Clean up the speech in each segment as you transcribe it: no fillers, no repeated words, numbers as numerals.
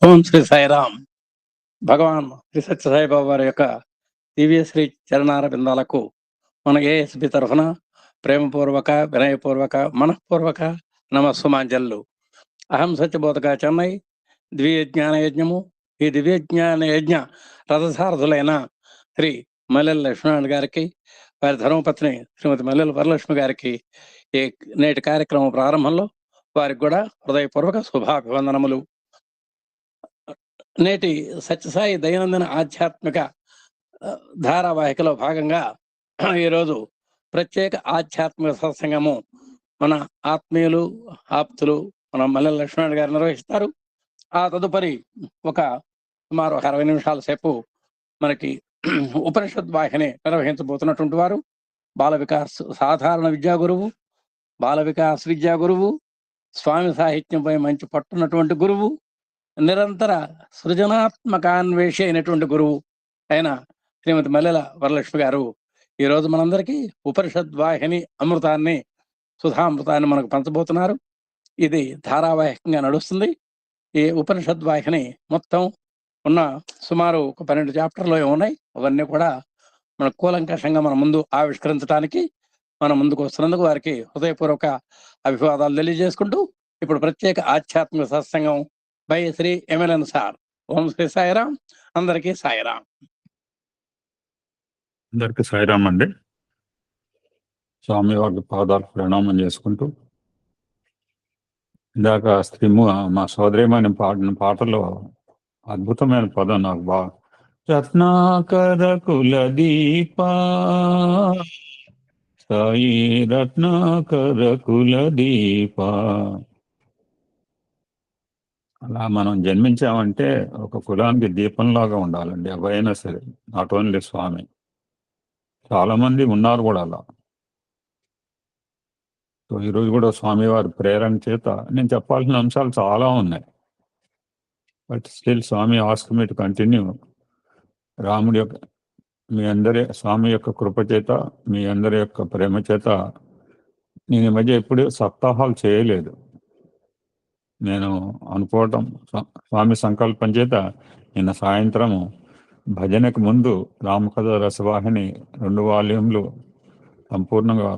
ఓం శ్రీ సాయిరామ్. భగవాన్ శ్రీ సత్యసాయిబాబా వారి యొక్క దివ్య శ్రీ చరణార బిందాలకు మన ఏఎస్బి తరఫున ప్రేమపూర్వక, వినయపూర్వక, మనఃపూర్వక నమస్సుమాంజల్లు. అహం సత్యబోధక చెన్నై దివ్య జ్ఞాన యజ్ఞము. ఈ దివ్య జ్ఞాన యజ్ఞ రథసారథులైన శ్రీ మల్లెల లక్ష్మణ్ గారికి, వారి ధర్మపత్ని శ్రీమతి మల్లెల వరలక్ష్మి గారికి ఈ నేటి కార్యక్రమం ప్రారంభంలో వారికి కూడా హృదయపూర్వక శుభాభివందనములు. నేటి సత్యసాయి దైనందిన ఆధ్యాత్మిక ధారావాహికలో భాగంగా ఈరోజు ప్రత్యేక ఆధ్యాత్మిక సత్సంగము మన ఆత్మీయులు, ఆప్తులు మన మల్లెల లక్ష్మణ్ గారు నిర్వహిస్తారు. ఆ తదుపరి సుమారు 60 నిమిషాల సేపు మనకి ఉపనిషద్ వాహిని నిర్వహించబోతున్నటువంటి వారు బాల వికాస్ సాధారణ విద్యా గురువు, బాల వికాస్ విద్యా గురువు, స్వామి సాహిత్యంపై మంచి పట్టున్నటువంటి గురువు, నిరంతర సృజనాత్మకాన్వేషి అయినటువంటి గురువు అయిన శ్రీమతి మల్లెల వరలక్ష్మి గారు ఈరోజు మనందరికీ ఉపనిషద్ వాహిని అమృతాన్ని, సుధామృతాన్ని మనకు పంచబోతున్నారు. ఇది ధారావాహికంగా నడుస్తుంది. ఈ ఉపనిషద్ వాహిని మొత్తం ఉన్న సుమారు 12 చాప్టర్లు ఉన్నాయి. అవన్నీ కూడా మన కూలంకషంగా మన ముందు ఆవిష్కరించడానికి మన ముందుకు వస్తున్నందుకు వారికి హృదయపూర్వక అభివాదాలు తెలియజేసుకుంటూ ఇప్పుడు ప్రత్యేక ఆధ్యాత్మిక సత్సంగం బై శ్రీ ఎమ్మెల్యన్ సార్. ఓం శ్రీ సాయిరామ్. అందరికీ సాయిరామ్. అందరికీ సాయిరామ్ అండి. స్వామి వారికి పాదాలు ప్రణామం చేసుకుంటూ, ఇందాక మా సోదరిమణి పాడిన పాటలో అద్భుతమైన పదం నాకు బాగా, రత్నాకర కుల దీపా సాయి రత్నాకర కుల దీపా. అలా మనం జన్మించామంటే ఒక కులానికి దీపంలాగా ఉండాలండి, ఎవరైనా సరే, నాట్ ఓన్లీ స్వామి. చాలా మంది ఉన్నారు కూడా అలా. సో ఈరోజు కూడా స్వామివారి ప్రేరణ చేత నేను చెప్పాల్సిన అంశాలు చాలా ఉన్నాయి. But still Swami ask me to continue. రాముడి యొక్క, మీ అందరి స్వామి యొక్క కృప చేత, మీ అందరి యొక్క ప్రేమ చేత నేను ఈ మధ్య ఎప్పుడు సప్తాహాలు చేయలేదు. నేను అనుకోవటం స్వామి సంకల్పం చేత నిన్న సాయంత్రం భజనకు ముందు రామకథ రసవాహిని 2 వాల్యూమ్లు సంపూర్ణంగా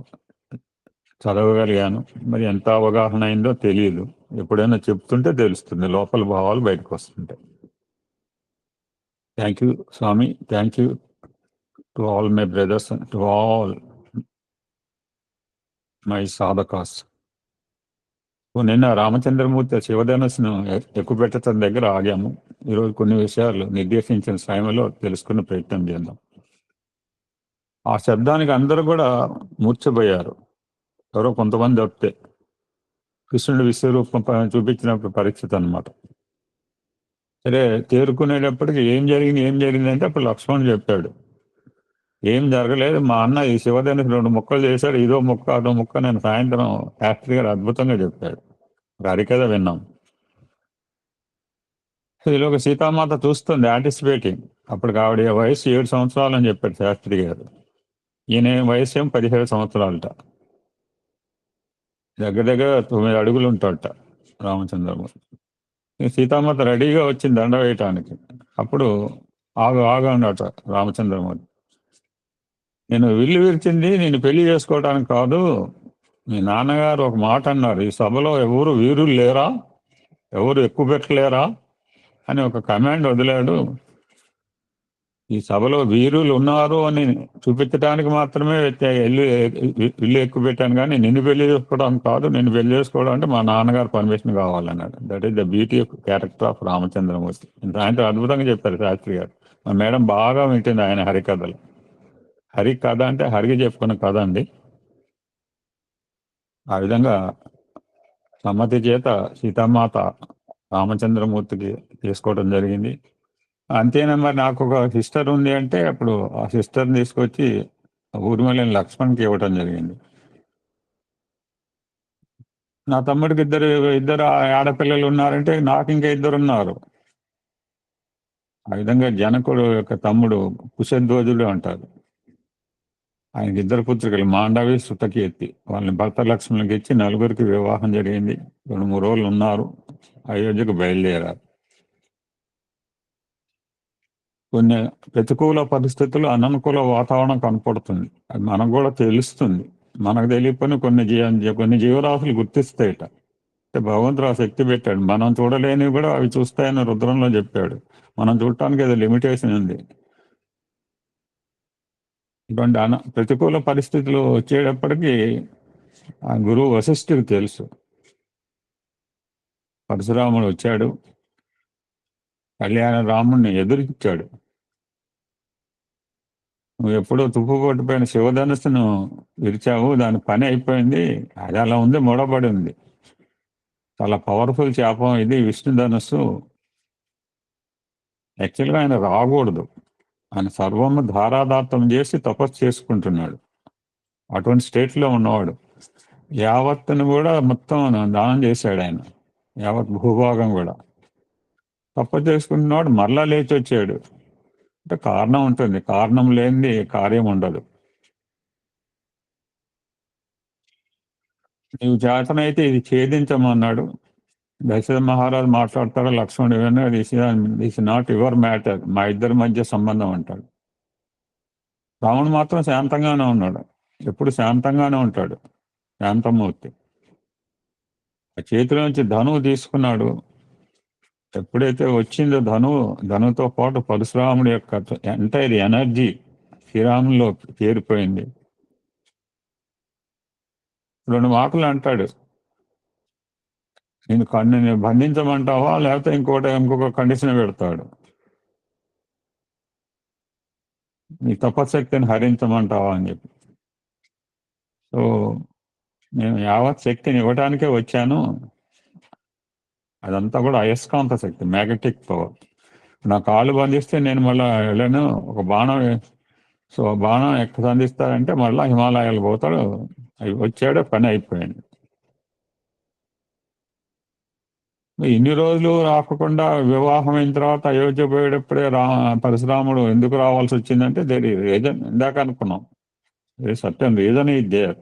చదవగలిగాను. మరి ఎంత అవగాహన అయిందో తెలియదు. ఎప్పుడైనా చెప్తుంటే తెలుస్తుంది, లోపల భావాలు బయటకు వస్తుంటాయి. థ్యాంక్ యూ స్వామి. Thank you to all my brothers, to all my సాధకాస్. నిన్న రామచంద్రమూర్తి శివధనస్సును ఎక్కువ పెట్టడం దగ్గర ఆగాము. ఈరోజు కొన్ని విషయాలు నిర్దేశించిన సమయంలో తెలుసుకునే ప్రయత్నం చేద్దాం. ఆ శబ్దానికి అందరూ కూడా మూర్ఛపోయారు. ఎవరో కొంతమంది వస్తే కృష్ణుడు విశ్వరూపం చూపించినప్పుడు పరిస్థితి అనమాట. సరే, తేరుకునేటప్పటికి ఏం జరిగింది అంటే అప్పుడు లక్ష్మణుడు చెప్పాడు, ఏం జరగలేదు, మా అన్న ఈ శివధనుసు 2 ముక్కలు చేశాడు, ఇదో ముక్క అదో ముక్క. నేను సాయంత్రం శాస్త్రి గారు అద్భుతంగా చెప్పాడు, హరికథ విన్నాం. ఇదిలోకి సీతామాత చూస్తుంది, యాంటిసిపేటింగ్. అప్పటికి ఆవిడ వయసు 7 సంవత్సరాలు అని చెప్పాడు శాస్త్రి గారు. ఈయన వయసు ఏం 17 సంవత్సరాలట. దగ్గర 9 అడుగులు ఉంటాడట రామచంద్రమూర్తి. సీతామాత రెడీగా వచ్చింది దండ వేయటానికి. అప్పుడు ఆగా ఉండట రామచంద్రమూర్తి, నేను విల్లు విరిచింది నేను పెళ్లి చేసుకోవడానికి కాదు. మీ నాన్నగారు ఒక మాట అన్నారు, ఈ సభలో ఎవరు వీరులు లేరా, ఎవరు ఎక్కువ పెట్టలేరా అని ఒక కమాండ్ వదిలాడు. ఈ సభలో వీరులు ఉన్నారు అని చూపించడానికి మాత్రమే ఇల్లు ఎక్కువ పెట్టాను, కానీ నిన్ను పెళ్లి చేసుకోవడానికి కాదు. నిన్ను పెళ్లి చేసుకోవడం అంటే మా నాన్నగారు పర్మిషన్ కావాలన్నాడు. That is the beauty of character of Ramachandramurthy. సాయంత్రం అద్భుతంగా చెప్పారు శాస్త్రి గారు. మా మేడం బాగా వింటుంది ఆయన హరికథలు. హరికథ అంటే హరికి చెప్పుకున్న కథ అండి. ఆ విధంగా సమ్మతి చేత సీతామాత రామచంద్రమూర్తికి తీసుకోవడం జరిగింది. అంతేనా, మరి నాకు ఒక సిస్టర్ ఉంది అంటే అప్పుడు ఆ సిస్టర్ని తీసుకొచ్చి ఊర్మిళ లక్ష్మణ్కి ఇవ్వటం జరిగింది. నా తమ్ముడికి ఇద్దరు ఆడపిల్లలు ఉన్నారంటే నాకు ఇంకా 2 ఉన్నారు. ఆ విధంగా జనకుడు యొక్క తమ్ముడు కుశధ్వజుడు అంటారు. ఆయనకి 2 పుత్రికలు, మాండవి, శృతకీర్తి. వాళ్ళని భర్త లక్ష్మణులకి ఇచ్చి 4గురికి వివాహం జరిగింది. 2-3 రోజులు ఉన్నారు, అయోధ్యకు బయలుదేరారు. కొన్ని ప్రతికూల పరిస్థితులు, అననుకూల వాతావరణం కనపడుతుంది. అది మనకు కూడా తెలుస్తుంది. మనకు తెలియకపోయినా కొన్ని జీవరాశులు గుర్తిస్తాయట. అంటే భగవంతుడు ఆ శక్తి పెట్టాడు. మనం చూడలేనివి కూడా అవి చూస్తాయని రుద్రంలో చెప్పాడు. మనం చూడటానికి ఏదో లిమిటేషన్ ఉంది. ఇటువంటి ప్రతికూల పరిస్థితులు వచ్చేటప్పటికి ఆ గురువు వశిష్ఠుడికి తెలుసు. పరశురాముడు వచ్చాడు, కళ్యాణ రాముడిని ఎదురించాడు. నువ్వు ఎప్పుడో తుప్పు కొట్టిపోయిన శివధనుస్సును విరిచావు, దాని పని అయిపోయింది. అది అలా ఉంది, ముడబడి ఉంది. చాలా పవర్ఫుల్ శాపం ఇది విష్ణు ధనుస్సు. యాక్చువల్గా ఆయన రాకూడదు. ఆయన సర్వము ధారాదాత్తం చేసి తపస్సు చేసుకుంటున్నాడు. అటువంటి స్టేట్లో ఉన్నవాడు. యావత్తును కూడా మొత్తం దానం చేశాడు ఆయన. యావత్ భూభాగం కూడా తపస్సు చేసుకుంటున్నాడు. మరలా లేచి వచ్చాడు. అంటే కారణం ఉంటుంది. కారణం లేనిది కార్యం ఉండదు. నీవు చేతనైతే ఇది ఛేదించమన్నాడు. దశరథ మహారాజు మాట్లాడతాడు, లక్ష్మణుడు విన్నాడు, దిస్ నాట్ యువర్ మ్యాటర్, మా ఇద్దరి మధ్య సంబంధం అంటాడు. రాముడు మాత్రం శాంతంగానే ఉన్నాడు. ఎప్పుడు శాంతంగానే ఉంటాడు, శాంతమూర్తి. ఆ చేతిలో నుంచి ధనువు తీసుకున్నాడు. ఎప్పుడైతే వచ్చిందో ధనువుతో పాటు పరశురాముడి యొక్క ఎంటైర్ ఎనర్జీ శ్రీరాములో చేరిపోయింది. 2 మాటలు అంటాడు, నేను బంధించమంటావా లేకపోతే ఇంకొక కండిషన్ పెడతాడు. నీ తపశక్తిని హరించమంటావా అని చెప్పి. సో నేను యావత్ శక్తిని ఇవ్వడానికే వచ్చాను. అదంతా కూడా అయస్కాంత శక్తి, మ్యాగ్నెటిక్ పవర్. నా కాలు బంధిస్తే నేను మళ్ళీ వెళ్ళను. ఒక బాణం ఎక్కడ సంధిస్తాడంటే మళ్ళీ హిమాలయాలు పోతాడు. వచ్చాడు, పని అయిపోయింది. ఇన్ని రోజులు రాకుండా వివాహం అయిన తర్వాత అయోధ్య పోయేటప్పుడే పరశురాముడు ఎందుకు రావాల్సి వచ్చిందంటే రీజన్ ఇందాక అనుకున్నాం. సత్యం రీజన్ ఈజ్ దేర్.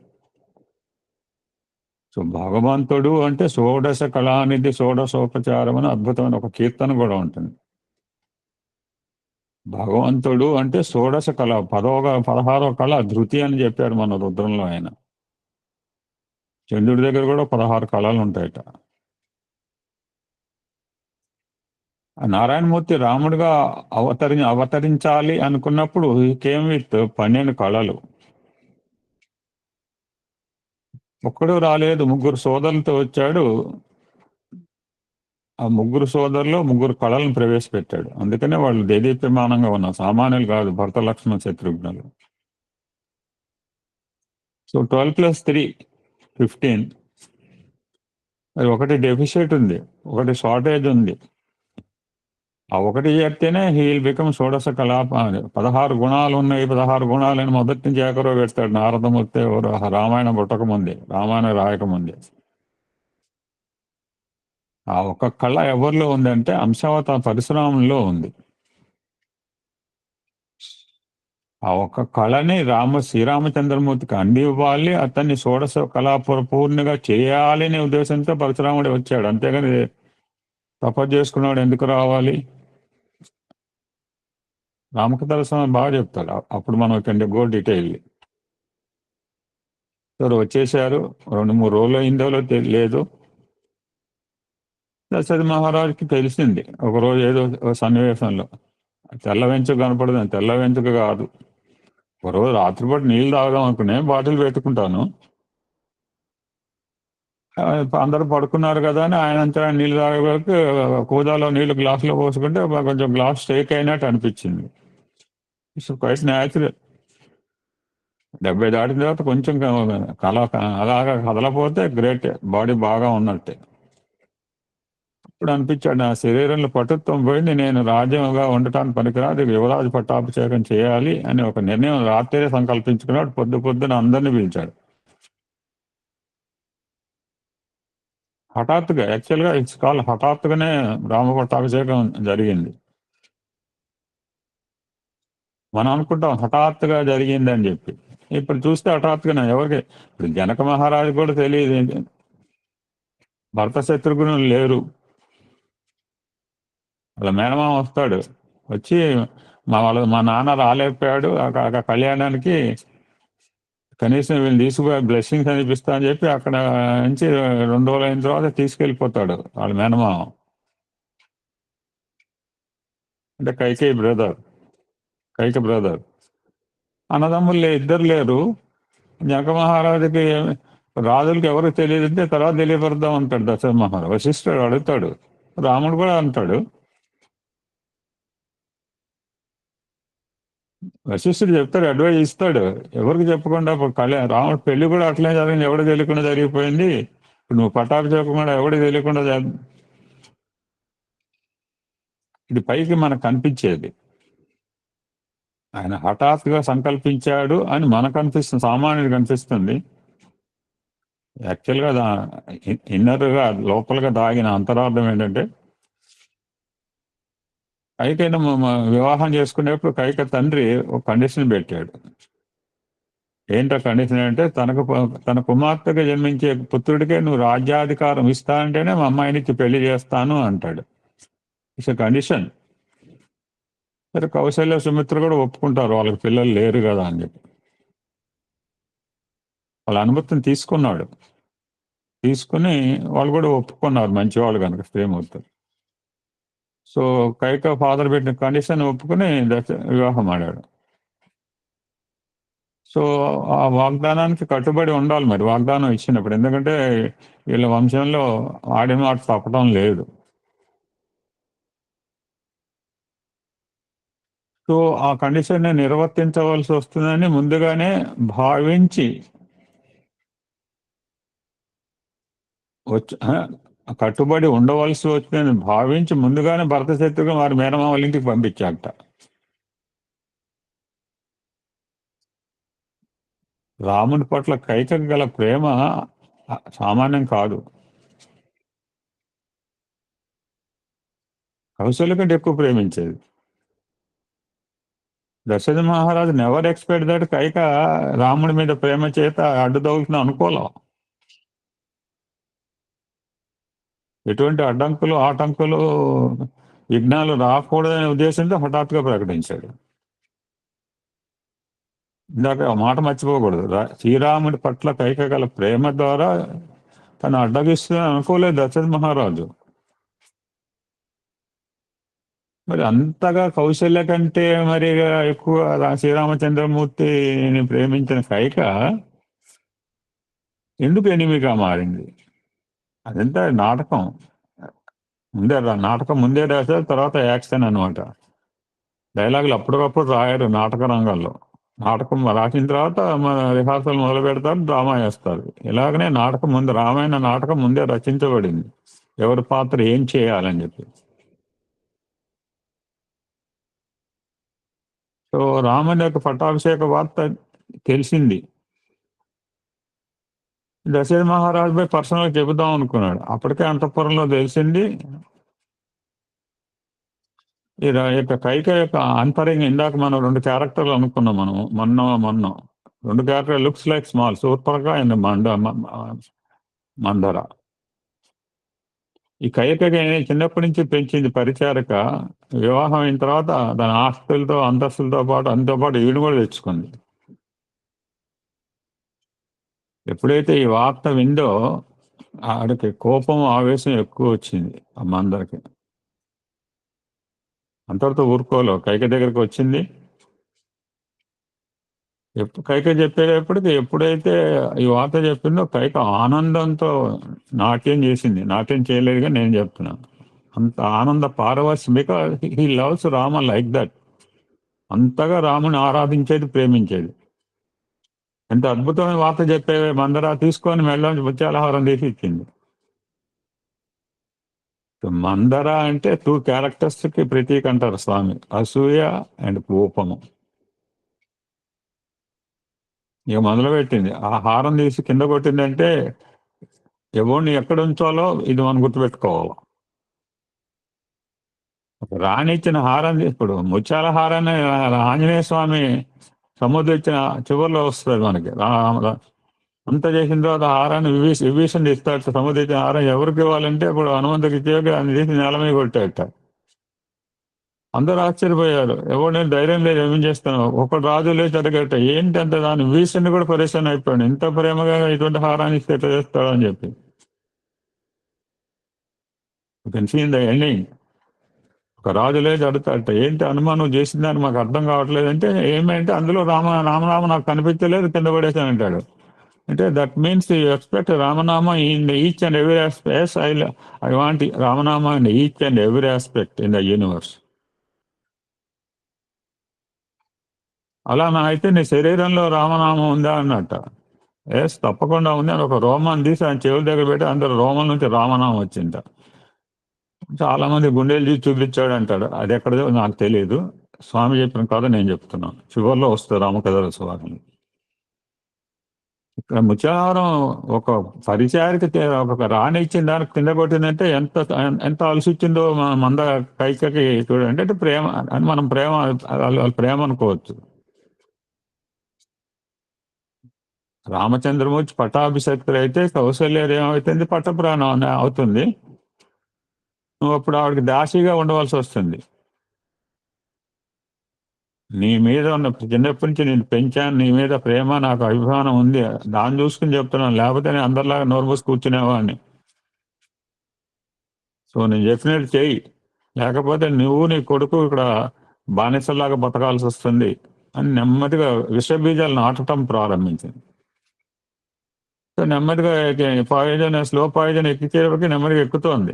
సో భగవంతుడు అంటే షోడశ కళానిధి షోడశోపచారం అని అద్భుతమైన ఒక కీర్తన కూడా ఉంటుంది. భగవంతుడు అంటే షోడశ కళ, 16వ కళ ధృతి అని చెప్పారు మన రుద్రంలో ఆయన. చంద్రుడి దగ్గర కూడా 16 కళలు ఉంటాయట. నారాయణమూర్తి రాముడిగా అవతరించాలి అనుకున్నప్పుడు కేమ్ విత్ 12 కళలు. ఒక్కడు రాలేదు, 3 సోదరులతో వచ్చాడు. ఆ 3 సోదరులు 3 కళలను ప్రవేశపెట్టాడు. అందుకనే వాళ్ళు దేదీప్యమానంగా ఉన్నారు, సామాన్యులు కాదు. భరత లక్ష్మణ శత్రుఘ్నులు. సో 12 + 3 15. మరి ఒకటి డెఫిషిట్ ఉంది, ఒకటి షార్టేజ్ ఉంది. ఆ ఒకటి చేస్తేనే హీ విల్ బికమ్ షోడశ కళాప. 16 గుణాలు ఉన్నాయి, 16 గుణాలని మొదటి నుంచి ఏకరో పెడతాడు నారదమూర్తి రామాయణం పుట్టకముందే, రామాయణం రాయకముందే. ఆ ఒక కళ ఎవరిలో ఉందంటే అంశవత పరశురాములో ఉంది. ఆ ఒక్క కళని శ్రీరామచంద్రమూర్తికి అందివ్వాలి, అతన్ని షోడశ కళా పూర్ణిగా చేయాలి అనే ఉద్దేశంతో పరశురాముడు వచ్చాడు. అంతేగాని తపస్సు చేసుకున్నాడు ఎందుకు రావాలి. రామకథాస్వామి బాగా చెప్తాడు. అప్పుడు మనం గో డీటెయిల్. వచ్చేసారు. 2-3 రోజులు అయిందో లేదు. దశరథ మహారాజుకి తెలిసింది ఒకరోజు ఏదో సన్నివేశంలో తెల్ల వెంచుక కనపడదు. తెల్ల వెంచుక కాదు. ఒకరోజు రాత్రిపాటు నీళ్ళు తాగదాం అనుకునే బాటిల్ పెట్టుకుంటాను. అందరూ పడుకున్నారు కదా అని ఆయన నీళ్ళు తాగేవరకు కూదాలో నీళ్లు గ్లాసులో పోసుకుంటే కొంచెం గ్లాస్ షేక్ అయినట్టు అనిపించింది. It's quite natural. 70 దాటిన తర్వాత కొంచెం అలాగా కదలపోతే గ్రేట్, బాడీ బాగా ఉన్నట్టే. ఇప్పుడు అనిపించాడు, నా శరీరంలో పటుత్వం పోయింది, నేను రాజ్యంగా ఉండటానికి పనికిరాదు, యువరాజు పట్టాభిషేకం చేయాలి అని ఒక నిర్ణయం రాత్రే సంకల్పించుకున్నాడు. పొద్దున అందరినీ పిలిచాడు. హఠాత్తుగా, యాక్చువల్గా ఇట్స్ కాల్ హఠాత్తుగానే రామ పట్టాభిషేకం జరిగింది. మనం అనుకుంటాం హఠాత్తుగా జరిగింది అని చెప్పి. ఇప్పుడు చూస్తే హఠాత్తుగానే ఎవరికి. ఇప్పుడు జనక మహారాజు కూడా తెలియదు, భర్త శత్రుఘ్నులు లేరు. అలా మేనమామ వస్తాడు, వచ్చి మా నాన్న రాలేకపోయాడు ఆ కళ్యాణానికి, కనీసం వీళ్ళు తీసుకుపోయి బ్లెస్సింగ్స్ అనిపిస్తా అని చెప్పి అక్కడ నుంచి 2 రోజులు అయిన తర్వాత తీసుకెళ్ళిపోతాడు వాళ్ళ మేనమామ, అంటే కైక బ్రదర్. అన్నదమ్ములు ఇద్దరు లేరు. జనక మహారాజుకి రాజులకి ఎవరికి తెలియదంటే తర్వాత తెలియపడదాం అంటాడు దశరథ మహారాజు. వశిష్ఠుడు అడుగుతాడు, రాముడు కూడా అంటాడు. వశిష్ఠుడు చెప్తాడు, అడ్వైజ్ ఇస్తాడు, ఎవరికి చెప్పకుండా రాముడు పెళ్లి కూడా అట్లే జరిగింది, ఎవరికి తెలియకుండా జరిగిపోయింది. ఇప్పుడు నువ్వు పట్టాభిషేకం కూడా ఎవరికి తెలియకుండా ఇది పైకి మనకు కనిపించేది. ఆయన హఠాత్తుగా సంకల్పించాడు అని మనకు అనిపిస్తుంది, సామాన్యుడికి అనిపిస్తుంది. యాక్చువల్గా ఇన్నర్గా లోపలగా దాగిన అంతరార్థం ఏంటంటే, కైకైనా వివాహం చేసుకునేప్పుడు కైక తండ్రి ఒక కండిషన్ పెట్టాడు. ఏంటో కండిషన్ అంటే, తన కుమార్తెగా జన్మించే పుత్రుడికే నువ్వు రాజ్యాధికారం ఇస్తా అంటేనే మా అమ్మాయినికి పెళ్లి చేస్తాను అంటాడు. It's condition. సరే, కౌశల్య సుమిత్ర కూడా ఒప్పుకుంటారు, వాళ్ళకి పిల్లలు లేరు కదా అని చెప్పి. వాళ్ళ అనుమతిని తీసుకుని వాళ్ళు కూడా ఒప్పుకున్నారు, మంచివాళ్ళు కనుక శ్రీమూర్తులు. సో కైక ఫాదర్ పెట్టిన కండిషన్ ఒప్పుకుని వివాహం ఆడాడు. సో ఆ వాగ్దానానికి కట్టుబడి ఉండాలి మరి, వాగ్దానం ఇచ్చినప్పుడు. ఎందుకంటే వీళ్ళ వంశంలో ఆడిన మాట తప్పడం లేదు. సో ఆ కండిషన్ని నిర్వర్తించవలసి వస్తుందని ముందుగానే భావించి కట్టుబడి ఉండవలసి వచ్చిందని భావించి ముందుగానే భరత శత్రుఘ్న వారి మేనమామల ఇంటికి పంపించాట. రాముడి పట్ల కైకకు గల ప్రేమ సామాన్యం కాదు. కౌశల్య కంటే ఎక్కువ ప్రేమించేది. దశరథ మహారాజు నెవర్ ఎక్స్పెక్ట్ దట్ కైక రాముడి మీద ప్రేమ చేత అడ్డుదవులుతున్న అనుకోలేం. ఎటువంటి అడ్డంకులు ఆటంకులు విఘ్నాలు రాకూడదనే ఉద్దేశంతో హఠాత్తుగా ప్రకటించాడు. ఇందాక ఆ మాట మర్చిపోకూడదు. శ్రీరాముడి పట్ల కైక గల ప్రేమ ద్వారా తను అడ్డగిస్తుందని అనుకోలేదు దశరథ మహారాజు. మరి అంతగా కౌశల్య కంటే మరి ఎక్కువ శ్రీరామచంద్రమూర్తిని ప్రేమించిన కైక ఎందుకు ఎనిమిగా మారింది? అదంతా నాటకం. నాటకం ముందే రాశారు, తర్వాత యాక్షన్ అనమాట. డైలాగులు అప్పటికప్పుడు రాయరు నాటక రంగాల్లో. నాటకం రాసిన తర్వాత రిహార్సల్ మొదలు పెడతారు, డ్రామా వేస్తారు. ఇలాగనే రామాయణ నాటకం ముందే రచించబడింది, ఎవరి పాత్ర ఏం చేయాలని చెప్పి. సో రాముని యొక్క పట్టాభిషేక వార్త తెలిసింది. దశరథ మహారాజుపై పర్సనల్గా చెబుదాం అనుకున్నాడు. అప్పటికే అంతఃపురంలో తెలిసింది. ఈ యొక్క కైక యొక్క అంతరంగం, ఇందాక మనం 2 క్యారెక్టర్లు అనుకున్నాం. మనం మొన్న 2 character looks like small, Shurpanakha and Manthara. ఈ కైకకి చిన్నప్పటి నుంచి పెంచింది పరిచారక. వివాహం అయిన తర్వాత దాని ఆస్తులతో అంతస్తులతో పాటు ఈడు కూడా తెచ్చుకుంది. ఎప్పుడైతే ఈ వార్త విందో ఆడికి కోపం ఆవేశం ఎక్కువ వచ్చింది ఆ మందరికి. అంతటితో ఊరుకోలో కైక దగ్గరికి వచ్చింది. కైక చెప్పేటప్పటికి ఎప్పుడైతే ఈ వార్త చెప్పిందో కైక ఆనందంతో నాట్యం చేసింది. నాట్యం చేయలేదుగా నేను చెప్తున్నాను. అంత ఆనంద పారవశ్యం, because he loves Rama like that. అంతగా రాముని ఆరాధించేది, ప్రేమించేది. ఎంత అద్భుతమైన వార్త చెప్పేవే మందరా, తీసుకొని మెళ్ళలోంచి ముత్యాలహారం తీసి ఇచ్చింది. మందర అంటే 2 క్యారెక్టర్స్ కి ప్రతీక అంటారు స్వామి, అసూయ అండ్ కోపము. ఇక మొదలుపెట్టింది. ఆ హారం తీసి కింద కొట్టిందంటే ఎవరిని ఎక్కడ ఉంచాలో ఇది మనం గుర్తుపెట్టుకోవాలి. రాణి ఇచ్చిన హారం, ఇప్పుడు ముత్యాల హారాన్ని ఆంజనేయ స్వామి సముద్రం ఇచ్చిన చివరిలో వస్తుంది మనకి. అంత చేసిన తర్వాత హారాన్ని విభీషణ ఇస్తాడు. సముద్రం ఇచ్చిన హారం ఎవరికి ఇవ్వాలంటే ఇప్పుడు హనుమంతుడికి ఇచ్చేవి, అది తీసి నేల మీద కొట్టాట. అందరూ ఆశ్చర్యపోయారు. ఎవరు ధైర్యం లేదు, ఏం చేస్తున్నావు? ఒకడు రాజు లేచి అడగట, ఏంటి అంత దాని వీసుని కూడా పరేషాన్ అయిపోయాడు. ఇంత ప్రేమగా ఇటువంటి హారాన్ని ఇస్తే ఎట్లా చేస్తాడు అని చెప్పి. ఎండింగ్. ఒక రాజు లేచి అడుగుతాడట, ఏంటి హనుమాన్ నువ్వు చేసిందని మాకు అర్థం కావట్లేదు అంటే, ఏమంటే అందులో రామనామ నాకు కనిపించలేదు, కింద పడేసానంటాడు. అంటే that means you expect Ramanama in each and every aspect. I want Ramanama in each and every aspect in the universe. అలా నా అయితే నీ శరీరంలో రామనామం ఉందా అన్నట్ట. ఎస్, తప్పకుండా ఉంది అని ఒక రోమన్ తీసి ఆయన చెవుల దగ్గర పెట్టి అందరు రోమన్ నుంచి రామనామం వచ్చింట. చాలా మంది గుండెలు తీసి చూపించాడు అంటాడు. అది ఎక్కడదో నాకు తెలియదు. స్వామి చెప్పిన కథ నేను చెప్తున్నాను. చివరిలో వస్తుంది రామకథల స్వామి. ఇక్కడ ముత్యాహారం ఒక పరిచారికి ఒక రాణి ఇచ్చిన దానికి కింద కొట్టిందంటే ఎంత ఎంత అలసిచ్చిందో మంద కైకకి చూడండి. అంటే ప్రేమ అని మనం ప్రేమ అనుకోవచ్చు. రామచంద్రమూర్తి పట్టాభిషక్తులు అయితే కౌశల్య ఏమవుతుంది, పట్టప్రాణం అవుతుంది. నువ్వు అప్పుడు ఆవిడకి దాసిగా ఉండవలసి వస్తుంది. నీ మీద ఉన్న చిన్నప్పటి నుంచి నేను పెంచాను, నీ మీద ప్రేమ నాకు అభిమానం ఉంది, దాన్ని చూసుకుని చెప్తున్నాను. లేకపోతే నేను అందరిలాగా నోరు మూసి కూర్చునేవాడిని. సో నేను చెప్పినట్టు చెయ్యి, లేకపోతే నువ్వు నీ కొడుకు ఇక్కడ బానిసలాగా బతకాల్సి వస్తుంది అని నెమ్మదిగా విషబీజాలు నాటడం ప్రారంభించింది. సో నెమ్మదిగా పాయిజన్, స్లో పాయిజన్ ఎక్కిచేపటికి నెమ్మదిగా ఎక్కుతోంది.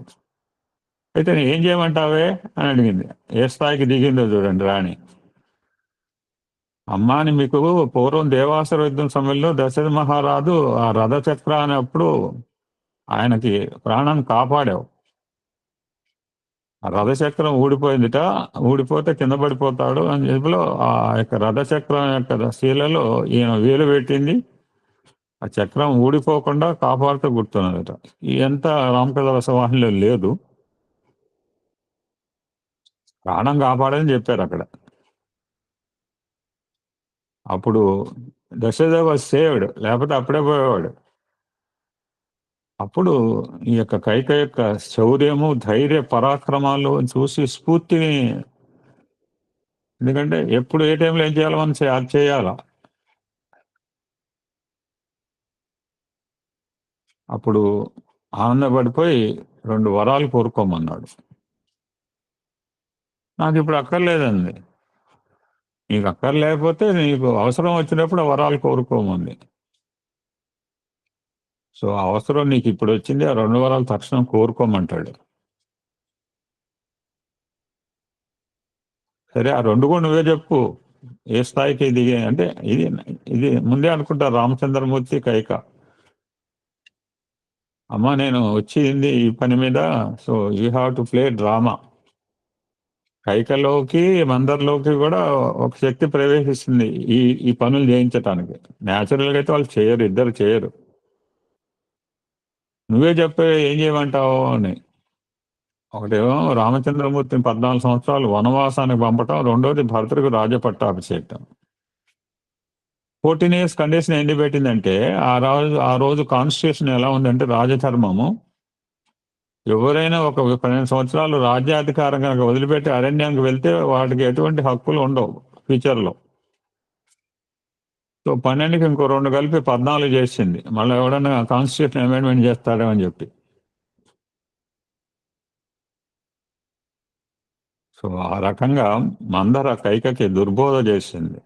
అయితే నేను ఏం చేయమంటావే అని అడిగింది. ఏ స్థాయికి దిగిందో చూడండి రాణి. అమ్మాని మీకు పూర్వం దేవాసుర యుద్ధం సమయంలో దశరథ మహారాజు ఆ రథచక్ర అనేప్పుడు ఆయనకి ప్రాణాన్ని కాపాడావు. ఆ రథచక్రం ఊడిపోయిందిట, ఊడిపోతే కింద పడిపోతాడు అని చెప్పిలో ఆ యొక్క రథచక్రం యొక్క శీలలో ఈయన వేలు పెట్టింది. ఆ చక్రం ఊడిపోకుండా కాపాడుతూ గుర్తున్నదట. ఎంత రామకథ రసవాహినిలో లేదు. ప్రాణం కాపాడని చెప్పారు అక్కడ. అప్పుడు దశరథ వాజ్ సేవ్డ్, లేకపోతే అప్పుడే పోయేవాడు. అప్పుడు ఈ యొక్క కైక యొక్క శౌర్యము, ధైర్య పరాక్రమాలు చూసి స్ఫూర్తిని, ఎందుకంటే ఎప్పుడు ఏ టైంలో ఏం చేయాలో మనం అది చేయాలా. అప్పుడు ఆనందపడిపోయి 2 వరాలు కోరుకోమన్నాడు. నాకు ఇప్పుడు అక్కర్లేదండి. నీకు అక్కర్లేకపోతే నీకు అవసరం వచ్చినప్పుడు ఆ వరాలు కోరుకోమంది. సో ఆ అవసరం నీకు ఇప్పుడు వచ్చింది, ఆ 2 వరాలు తక్షణం కోరుకోమంటాడు. సరే ఆ 2 కూడా నువ్వే చెప్పు, ఏ స్థాయికి దిగే అంటే ఇది ఇది ముందే అనుకుంటారు రామచంద్రమూర్తి కైక. అమ్మ నేను వచ్చింది ఈ పని మీద, so you have to play drama. కైకలోకి మందరిలోకి కూడా ఒక శక్తి ప్రవేశిస్తుంది ఈ ఈ పనులు చేయించటానికి. న్యాచురల్గా అయితే వాళ్ళు చేయరు, ఇద్దరు చేయరు. నువ్వే చెప్పే ఏం చేయమంటావు అని. ఒకటేమో రామచంద్రమూర్తిని 14 సంవత్సరాలు వనవాసానికి పంపటం, రెండోది భరతుడికి రాజపట్టాభిషేకం. 14 ఇయర్స్ కండిషన్ ఏంటి పెట్టిందంటే ఆ రోజు కాన్స్టిట్యూషన్ ఎలా ఉందంటే రాజధర్మము, ఎవరైనా ఒక 12 సంవత్సరాలు రాజ్యాధికారం కనుక వదిలిపెట్టి అరణ్యానికి వెళ్తే వాటికి ఎటువంటి హక్కులు ఉండవు ఫ్యూచర్లో. సో 12కి ఇంకో 2 కలిపి 14 చేసింది. మళ్ళీ ఎవడన్నా కాన్స్టిట్యూషన్ అమెండ్మెంట్ చేస్తాడో అని చెప్పి. సో ఆ రకంగా మందర కైకకి దుర్బోధ చేసింది.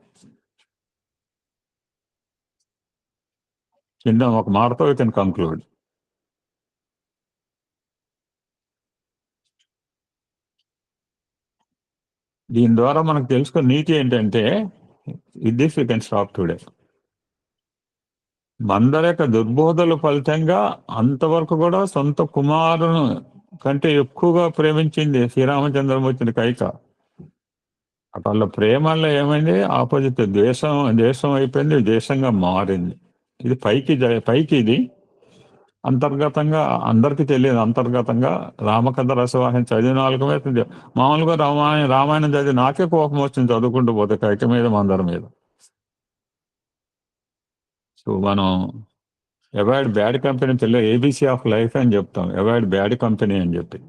కింద ఒక మాటతో యూ కెన్ కంక్లూడ్. దీని ద్వారా మనకు తెలుసుకున్న నీతి ఏంటంటే, with this you can stop today. Manthara యొక్క దుర్బోధల ఫలితంగా అంతవరకు కూడా సొంత కుమారును కంటే ఎక్కువగా ప్రేమించింది శ్రీరామచంద్రమూర్తిని కైక. వాళ్ళ ప్రేమల్లో ఏమైంది, ఆపోజిట్ ద్వేషం అయిపోయింది, ద్వేషంగా మారింది. ఇది పైకి ఇది అంతర్గతంగా అందరికీ తెలియదు. అంతర్గతంగా రామకథ రసవాహిని చదివిన వాళ్ళకి మీద మామూలుగా రామాయణం చదివి నాకే కోపం వచ్చింది చదువుకుంటూ పోతే కైక మీద మందరి మీద. సో మనం avoid bad company, ABC of life అని చెప్తాం, అవాయిడ్ బ్యాడ్ కంపెనీ అని చెప్పి.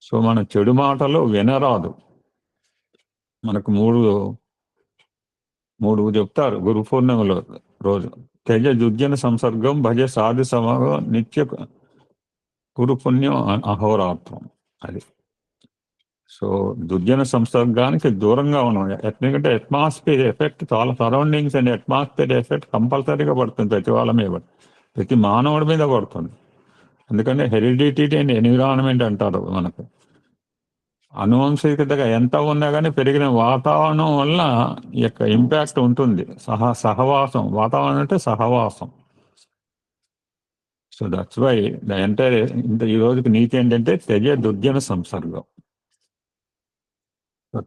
సో మన చెడు మాటలు వినరాదు. మనకు మూడు చెప్తారు గురు పూర్ణిమలో రోజు. తెజ దుర్జన సంసర్గం భజ సాధు సమాగం నిత్య గురు పుణ్యం అహోరాత్రం. అది. సో దుర్జన సంసర్గానికి దూరంగా ఉన్నాం. ఎందుకంటే అట్మాస్ఫియర్ ఎఫెక్ట్, చాలా సరౌండింగ్స్ అండ్ అట్మాస్ఫియర్ ఎఫెక్ట్ కంపల్సరీగా పడుతుంది ప్రతి వాళ్ళ మీద, ప్రతి మానవుడి మీద పడుతుంది. ఎందుకంటే హెరిడిటీ అండ్ ఎన్విరాన్మెంట్ అంటారు. మనకు అనువంశికతగా ఎంత ఉన్నా కానీ పెరిగిన వాతావరణం వల్ల ఈ యొక్క ఇంపాక్ట్ ఉంటుంది. సహవాసం, వాతావరణం అంటే సహవాసం. So that's why the entire ఈ రోజుకి నీతి ఏంటంటే తెజ దుర్జన సంసర్గం.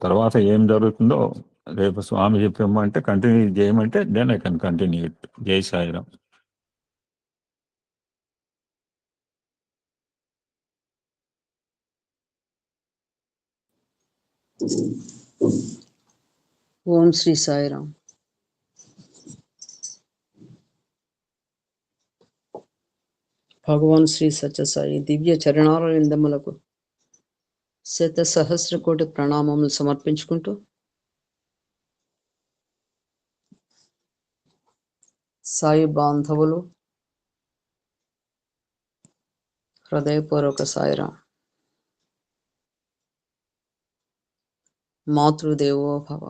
తర్వాత ఏం జరుగుతుందో రేపు స్వామి చెప్పమంటే కంటిన్యూ చేయమంటే then I can continue it. జై సాయిరామ్. ఓం శ్రీ సాయిరామ్. భగవాన్ శ్రీ సత్యసాయి దివ్య చరణాల విందములకు శత సహస్ర కోటి ప్రణామములు సమర్పించుకుంటూ సాయి బాంధవులు హృదయపూర్వక సాయిరామ్. మాతృదేవో భవ.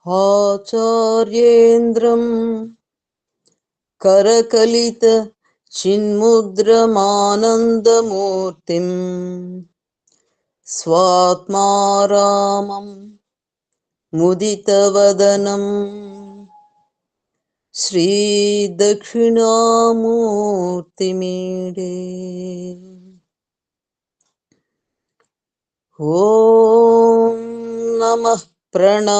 ఆచార్యేంద్రం కరకలిత చిన్ముద్రమానందమూర్తిం స్వాత్మారామం ముదితవదనం శ్రీదక్షిణామూర్తిమీడే. ఓం నమః ప్రణవార్థాయ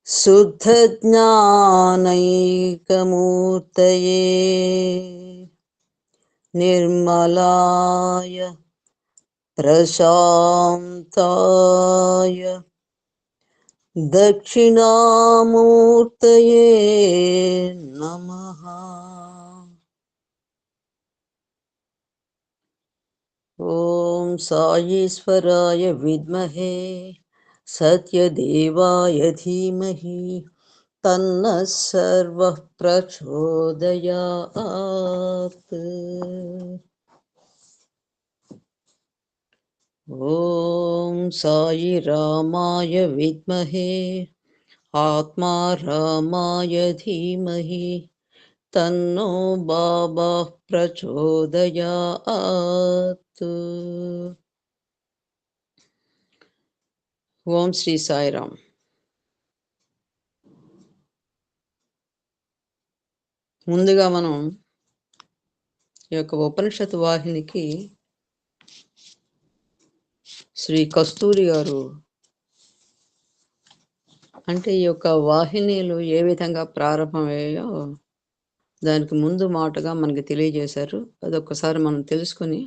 శుద్ధజ్ఞానైకమూర్తయే నిర్మలాయ ప్రశాంతాయ దక్షిణామూర్తయే నమః. ఓం సాయీశ్వరాయ విద్మహే సత్యదేవాయ ధీమహి తన్నః సర్వః ప్రచోదయాత్. ఓం సాయి రామాయ విద్మహే ఆత్మారామాయ ధీమహి తన్నో బాబా ప్రచోదయాత్. ఓం శ్రీ సాయిరామ్. ముందుగా మనం ఈ యొక్క ఉపనిషత్ వాహినికి శ్రీ కస్తూరి గారు అంటే ఈ యొక్క వాహినీలు ఏ విధంగా ప్రారంభమయ్యాయో దానికి ముందు మాటగా మనకి తెలియజేశారు. అదొక్కసారి మనం తెలుసుకుని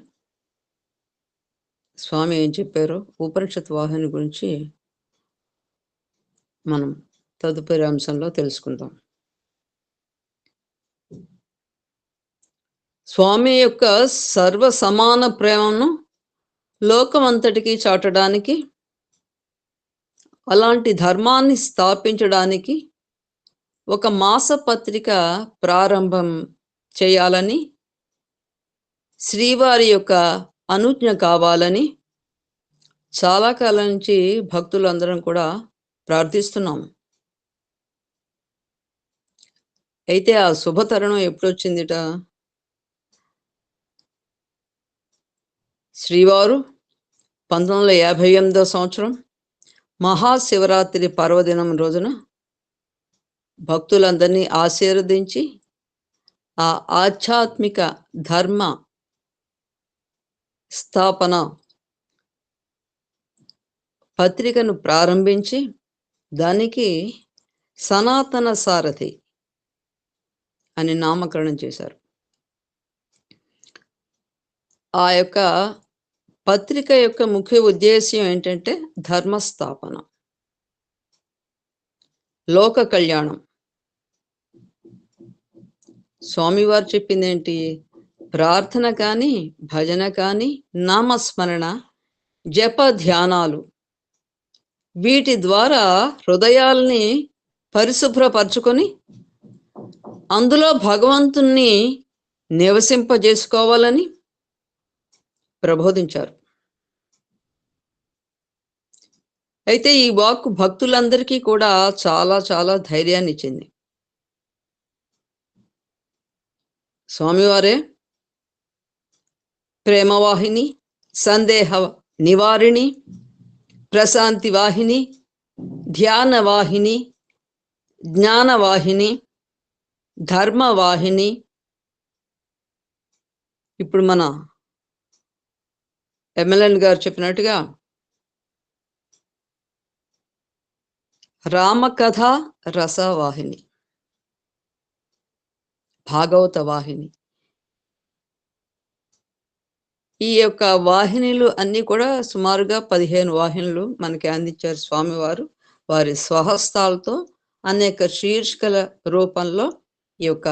స్వామి ఏం చెప్పారో ఉపనిషత్ వాహిని గురించి మనం తదుపరి అంశంలో తెలుసుకుందాం. స్వామి యొక్క సర్వ సమాన ప్రేమను లోకమంతటికి చాటడానికి, అలాంటి ధర్మాన్ని స్థాపించడానికి ఒక మాసపత్రిక ప్రారంభం చేయాలని, శ్రీవారి యొక్క అనుజ్ఞ కావాలని చాలా కాలం నుంచి భక్తులందరం కూడా ప్రార్థిస్తున్నాం. అయితే ఆ శుభతరుణం ఎప్పుడొచ్చిందిట? శ్రీవారు 1958వ సంవత్సరం మహాశివరాత్రి పర్వదినం రోజున భక్తులందరినీ ఆశీర్వదించి ఆ ఆధ్యాత్మిక ధర్మ స్థాపన పత్రికను ప్రారంభించి దానికి సనాతన సారథి అని నామకరణం చేశారు. ఆ యొక్క పత్రిక యొక్క ముఖ్య ఉద్దేశ్యం ఏంటంటే ధర్మస్థాపన. లోక కళ్యాణం. స్వామివారు చెప్పింది ఏంటి? ప్రార్థన కానీ, భజన కానీ, నామస్మరణ, జప ధ్యానాలు, వీటి ద్వారా హృదయాల్ని పరిశుభ్రపరచుకొని అందులో భగవంతుణ్ణి నివసింపజేసుకోవాలని ప్రబోధించారు. అయితే ఈ వాక్కు భక్తులందరికీ కూడా చాలా చాలా ధైర్యాన్ని ఇచ్చింది. స్వామివారే ప్రేమవాహిని, సందేహ నివారిణి, ప్రశాంతి వాహిని, ధ్యానవాహిని, జ్ఞానవాహిని, ధర్మవాహిని. ఇప్పుడు మన ఎమ్మెల్యన్ గారు చెప్పినట్టుగా రామకథ రసవాహిని, భాగవత వాహిని. ఈ యొక్క వాహినిలు అన్నీ కూడా సుమారుగా 15 వాహినులు మనకి అందించారు స్వామివారు వారి స్వహస్తాలతో. అనేక శీర్షికల రూపంలో ఈ యొక్క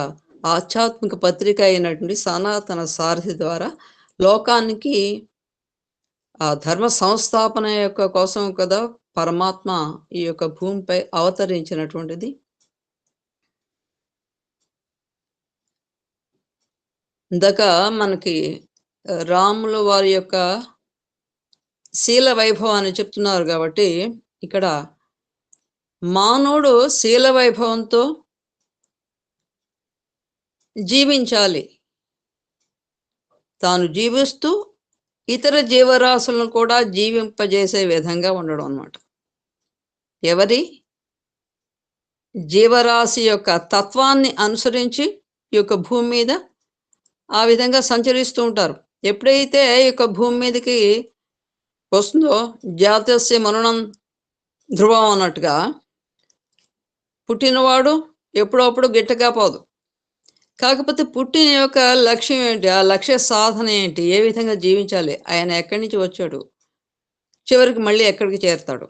ఆధ్యాత్మిక పత్రిక అయినటువంటి సనాతన సారథి ద్వారా లోకానికి ఆ ధర్మ సంస్థాపన యొక్క కోసం కదా పరమాత్మ ఈ యొక్క భూమిపై అవతరించినటువంటిది. ఇందాక మనకి రాముల వారి యొక్క శీల వైభవాన్ని చెప్తున్నారు కాబట్టి ఇక్కడ మానవుడు శీల వైభవంతో జీవించాలి. తాను జీవిస్తూ ఇతర జీవరాశులను కూడా జీవింపజేసే విధంగా ఉండడం అన్నమాట. ఎవరి జీవరాశి యొక్క తత్వాన్ని అనుసరించి ఈ యొక్క భూమి మీద ఆ విధంగా సంచరిస్తూ ఉంటారు. ఎప్పుడైతే ఈ యొక్క భూమి మీదకి వస్తుందో జాతస్య మరణం ధ్రువం అన్నట్టుగా పుట్టినవాడు ఎప్పుడప్పుడు గిట్టగా పోదు. కాకపోతే పుట్టిన యొక్క లక్ష్యం ఏంటి? ఆ లక్ష్య సాధన ఏంటి? ఏ విధంగా జీవించాలి? ఆయన ఎక్కడి నుంచి వచ్చాడు? చివరికి మళ్ళీ ఎక్కడికి చేరుతాడు?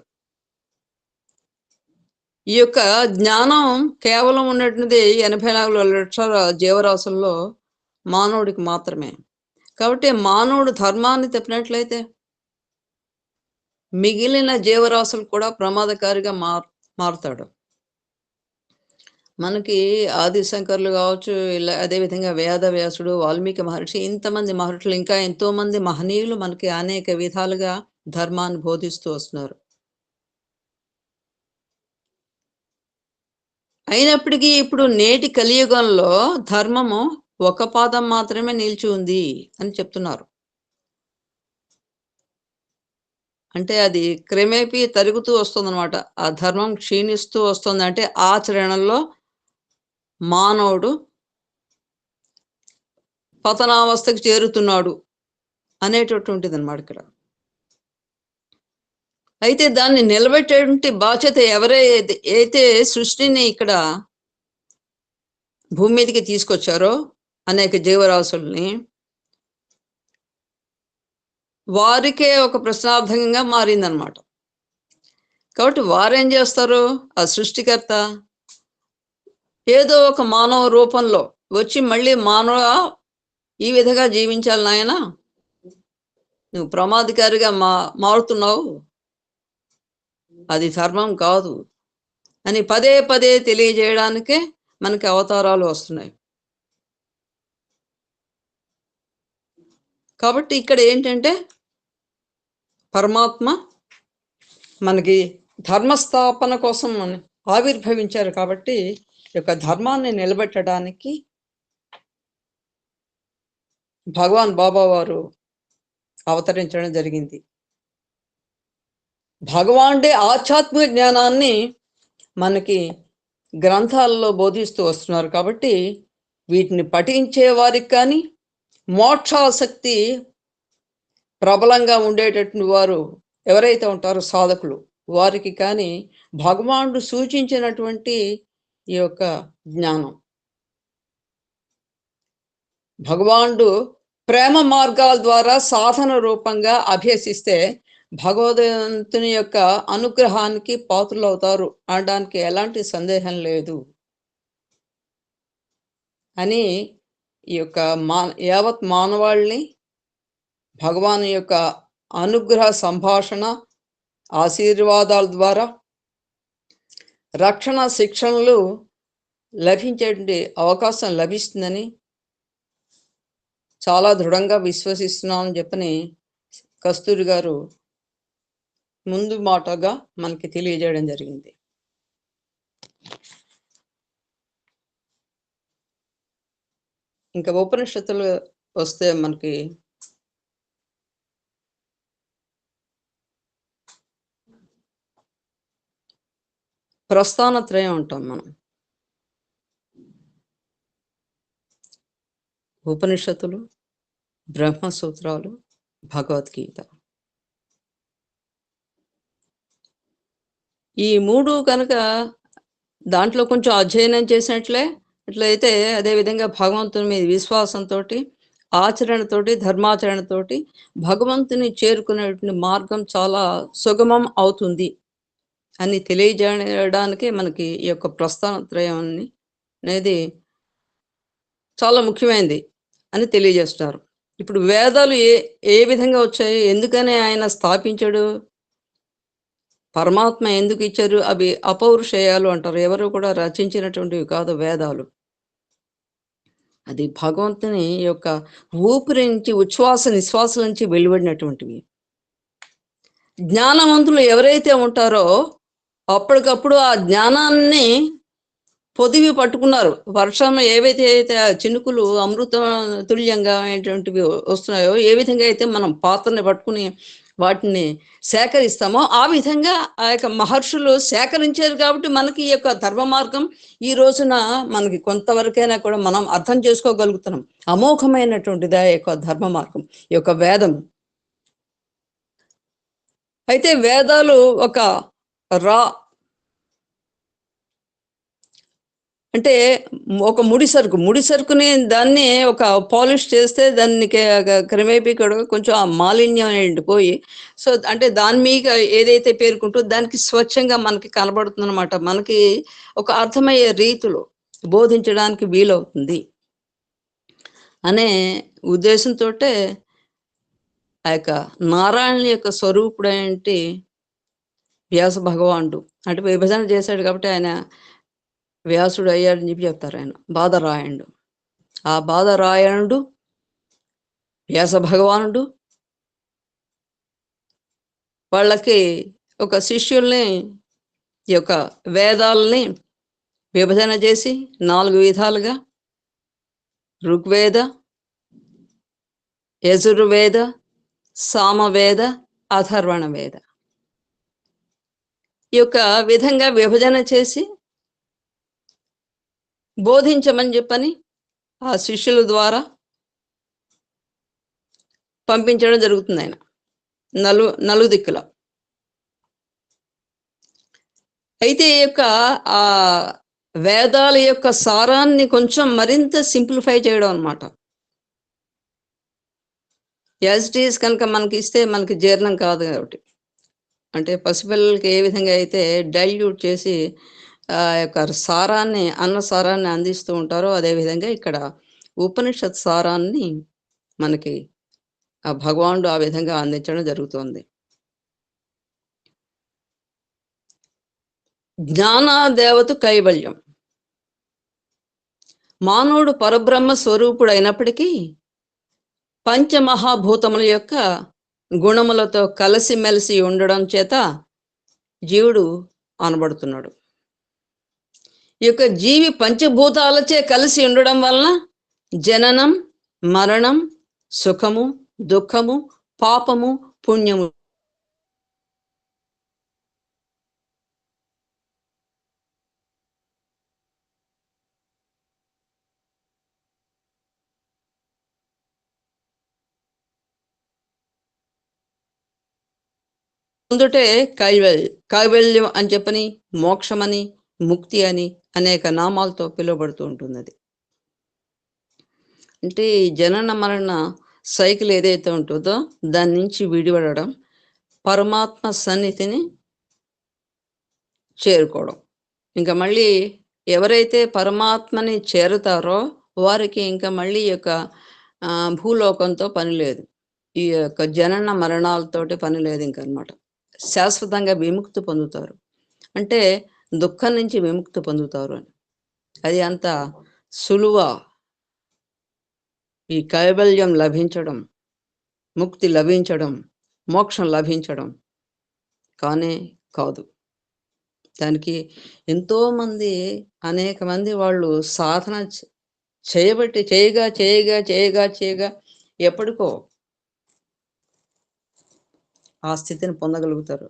ఈ యొక్క జ్ఞానం కేవలం ఉన్నటువంటిది 84 లక్షల జీవరాశుల్లో మానవుడికి మాత్రమే. కాబట్టి మానవుడు ధర్మాన్ని తప్పినట్లయితే మిగిలిన జీవరాశులు కూడా ప్రమాదకారిగా మారుతాడు. మనకి ఆదిశంకర్లు కావచ్చు, ఇలా అదేవిధంగా వేదవ్యాసుడు, వాల్మీకి మహర్షి, ఇంతమంది మహర్షులు, ఇంకా ఎంతో మంది మహనీయులు మనకి అనేక విధాలుగా ధర్మాన్ని బోధిస్తూ వస్తున్నారు. అయినప్పటికీ ఇప్పుడు నేటి కలియుగంలో ధర్మము ఒక పాదం మాత్రమే నిలిచి ఉంది అని చెప్తున్నారు. అంటే అది క్రమేపీ తరుగుతూ వస్తుందన్నమాట. ఆ ధర్మం క్షీణిస్తూ వస్తుంది. అంటే ఆచరణలో మానవుడు పతనావస్థకు చేరుతున్నాడు అనేటటువంటిది అన్నమాట ఇక్కడ. అయితే దాన్ని నిలబెట్టేటువంటి బాధ్యత ఎవరైతే సృష్టిని ఇక్కడ భూమి మీదకి తీసుకొచ్చారో అనేక జీవరాశుల్ని, వారికే ఒక ప్రశ్నార్థకంగా మారిందనమాట. కాబట్టి వారేం చేస్తారు? ఆ సృష్టికర్త ఏదో ఒక మానవ రూపంలో వచ్చి మళ్ళీ మానవ ఈ విధంగా జీవించాలి నాయన, నువ్వు ప్రమాదకారిగా మారుతున్నావు, అది ధర్మం కాదు అని పదే పదే తెలియజేయడానికే మనకి అవతారాలు వస్తున్నాయి. కాబట్టి ఇక్కడ ఏంటంటే పరమాత్మ మనకి ధర్మస్థాపన కోసం ఆవిర్భవించారు. కాబట్టి ఈ యొక్క ధర్మాన్ని నిలబెట్టడానికి భగవాన్ బాబా వారు అవతరించడం జరిగింది. భగవానుడే ఆధ్యాత్మిక జ్ఞానాన్ని మనకి గ్రంథాలలో బోధిస్తూ వస్తున్నారు. కాబట్టి వీటిని పఠించే వారికి కానీ, మోక్షాసక్తి ప్రబలంగా ఉండేటటువంటి వారు ఎవరైతే ఉంటారో సాధకులు, వారికి కానీ భగవానుడు సూచించినటువంటి ఈ యొక్క జ్ఞానం, భగవానుడు ప్రేమ మార్గాల ద్వారా సాధన రూపంగా అభ్యసిస్తే భగవంతుని యొక్క అనుగ్రహానికి పాత్రలు అవుతారు అనడానికి ఎలాంటి సందేహం లేదు అని ఈ యొక్క యావత్ మానవాళిని భగవాన్ యొక్క అనుగ్రహ సంభాషణ ఆశీర్వాదాల ద్వారా రక్షణ శిక్షణలు లభించే అవకాశం లభిస్తుందని చాలా దృఢంగా విశ్వసిస్తున్నామని చెప్పని కస్తూరి గారు ముందు మాటగా మనకి తెలియజేయడం జరిగింది. ఇంకా ఉపనిషత్తులు వస్తే మనకి ప్రస్థానత్రయం అంటాం మనం. ఉపనిషత్తులు, బ్రహ్మసూత్రాలు, భగవద్గీత, ఈ మూడు కనుక దాంట్లో కొంచెం అధ్యయనం చేసినట్లే అట్లయితే అదేవిధంగా భగవంతుని మీద విశ్వాసంతో ఆచరణతోటి ధర్మాచరణతోటి భగవంతుని చేరుకునేటువంటి మార్గం చాలా సుగమం అవుతుంది అని తెలియజేయడానికి మనకి ఈ యొక్క ప్రస్థానత్రయం అనేది చాలా ముఖ్యమైనది అని తెలియజేస్తారు. ఇప్పుడు వేదాలు ఏ విధంగా వచ్చాయి, ఎందుకని ఆయన స్థాపించాడు, పరమాత్మ ఎందుకు ఇచ్చారు, అవి అపౌరుషేయాలు అంటారు. ఎవరు కూడా రచించినటువంటివి కాదు వేదాలు. అది భగవంతుని యొక్క ఊపిరి నుంచి ఉచ్ఛ్వాస నిశ్వాస నుంచి వెలువడినటువంటివి. జ్ఞానవంతులు ఎవరైతే ఉంటారో అప్పటికప్పుడు ఆ జ్ఞానాన్ని పొదివి పట్టుకున్నారు. వర్షం ఏవైతే అయితే ఆ చినుకులు అమృత తుల్యంగా అనేటువంటివి వస్తున్నాయో, ఏ విధంగా అయితే మనం పాత్రని పట్టుకుని వాటిని సేకరిస్తామో ఆ విధంగా ఆ యొక్క మహర్షులు సేకరించారు. కాబట్టి మనకి ఈ యొక్క ధర్మ మార్గం ఈ రోజున మనకి కొంతవరకైనా కూడా మనం అర్థం చేసుకోగలుగుతున్నాం. అమోఘమైనటువంటిది ఆ యొక్క ధర్మ మార్గం, ఈ యొక్క వేదం. అయితే వేదాలు ఒక అంటే ఒక ముడి సరుకుని దాన్ని ఒక పాలిష్ చేస్తే దాన్ని క్రమేపీ కూడా కొంచెం ఆ మాలిన్యం ఎండిపోయి, సో అంటే దాని మీద ఏదైతే పేర్కొంటుందో దానికి స్వచ్ఛంగా మనకి కనబడుతుంది అనమాట. మనకి ఒక అర్థమయ్యే రీతిలో బోధించడానికి వీలవుతుంది అనే ఉద్దేశంతో ఆ యొక్క నారాయణ యొక్క స్వరూపుడు ఏంటి వ్యాస భగవానుడు అంటే విభజన చేశాడు కాబట్టి ఆయన వ్యాసుడు అయ్యాడని చెప్పి చెప్తారు. ఆయన బాధరాయణుడు. ఆ బాధరాయణుడు వ్యాస భగవానుడు వాళ్ళకి ఒక శిష్యుల్ని ఈ యొక్క వేదాలని విభజన చేసి 4 విధాలుగా ఋగ్వేద, యజుర్వేద, సామవేద, అథర్వణ వేద ఈ యొక్క విధంగా విభజన చేసి బోధించమని చెప్పని ఆ శిష్యుల ద్వారా పంపించడం జరుగుతుంది. ఆయన నలుదిక్కుల. అయితే ఈ యొక్క ఆ వేదాల యొక్క సారాన్ని కొంచెం మరింత సింప్లిఫై చేయడం అనమాట. యాజ్ ఇట్ ఈస్ కనుక మనకి ఇస్తే మనకి జీర్ణం కాదు. కాబట్టి అంటే పసిపిల్లలకి ఏ విధంగా అయితే డైల్యూట్ చేసి ఆ యొక్క సారాన్ని అన్న సారాన్ని అందిస్తూ ఉంటారో అదేవిధంగా ఇక్కడ ఉపనిషత్ సారాన్ని మనకి ఆ భగవానుడు ఆ విధంగా అందించడం జరుగుతుంది. జ్ఞానాదేవత కైవల్యం. మానవుడు పరబ్రహ్మ స్వరూపుడు అయినప్పటికీ పంచమహాభూతముల యొక్క గుణములతో కలిసిమెలిసి ఉండడం చేత జీవుడు అనబడుతున్నాడు. ఈ యొక్క జీవి పంచభూతాలచే కలిసి ఉండడం వలన జననం, మరణం, సుఖము, దుఃఖము, పాపము, పుణ్యము ముందుటే కైవల్యం అని చెప్పని, మోక్షమని, ముక్తి అని అనేక నామాలతో పిలువబడుతూ ఉంటుంది. అది అంటే ఈ జనన మరణ సైకిల్ ఏదైతే ఉంటుందో దాని నుంచి విడిపడడం, పరమాత్మ సన్నిధిని చేరుకోవడం. ఇంకా మళ్ళీ ఎవరైతే పరమాత్మని చేరుతారో వారికి ఇంకా మళ్ళీ ఈ యొక్క భూలోకంతో పని లేదు, ఈ యొక్క జనన మరణాలతోటి పని లేదు ఇంకనమాట. శాశ్వతంగా విముక్తి పొందుతారు, అంటే దుఃఖం నుంచి విముక్తి పొందుతారు అని. అది అంత సులువ ఈ కైవల్యం లభించడం, ముక్తి లభించడం, మోక్షం లభించడం కానే కాదు. దానికి ఎంతోమంది, అనేక మంది వాళ్ళు సాధన చేయబట్టి చేయగా చేయగా చేయగా చేయగా ఎప్పటికో ఆ స్థితిని పొందగలుగుతారు.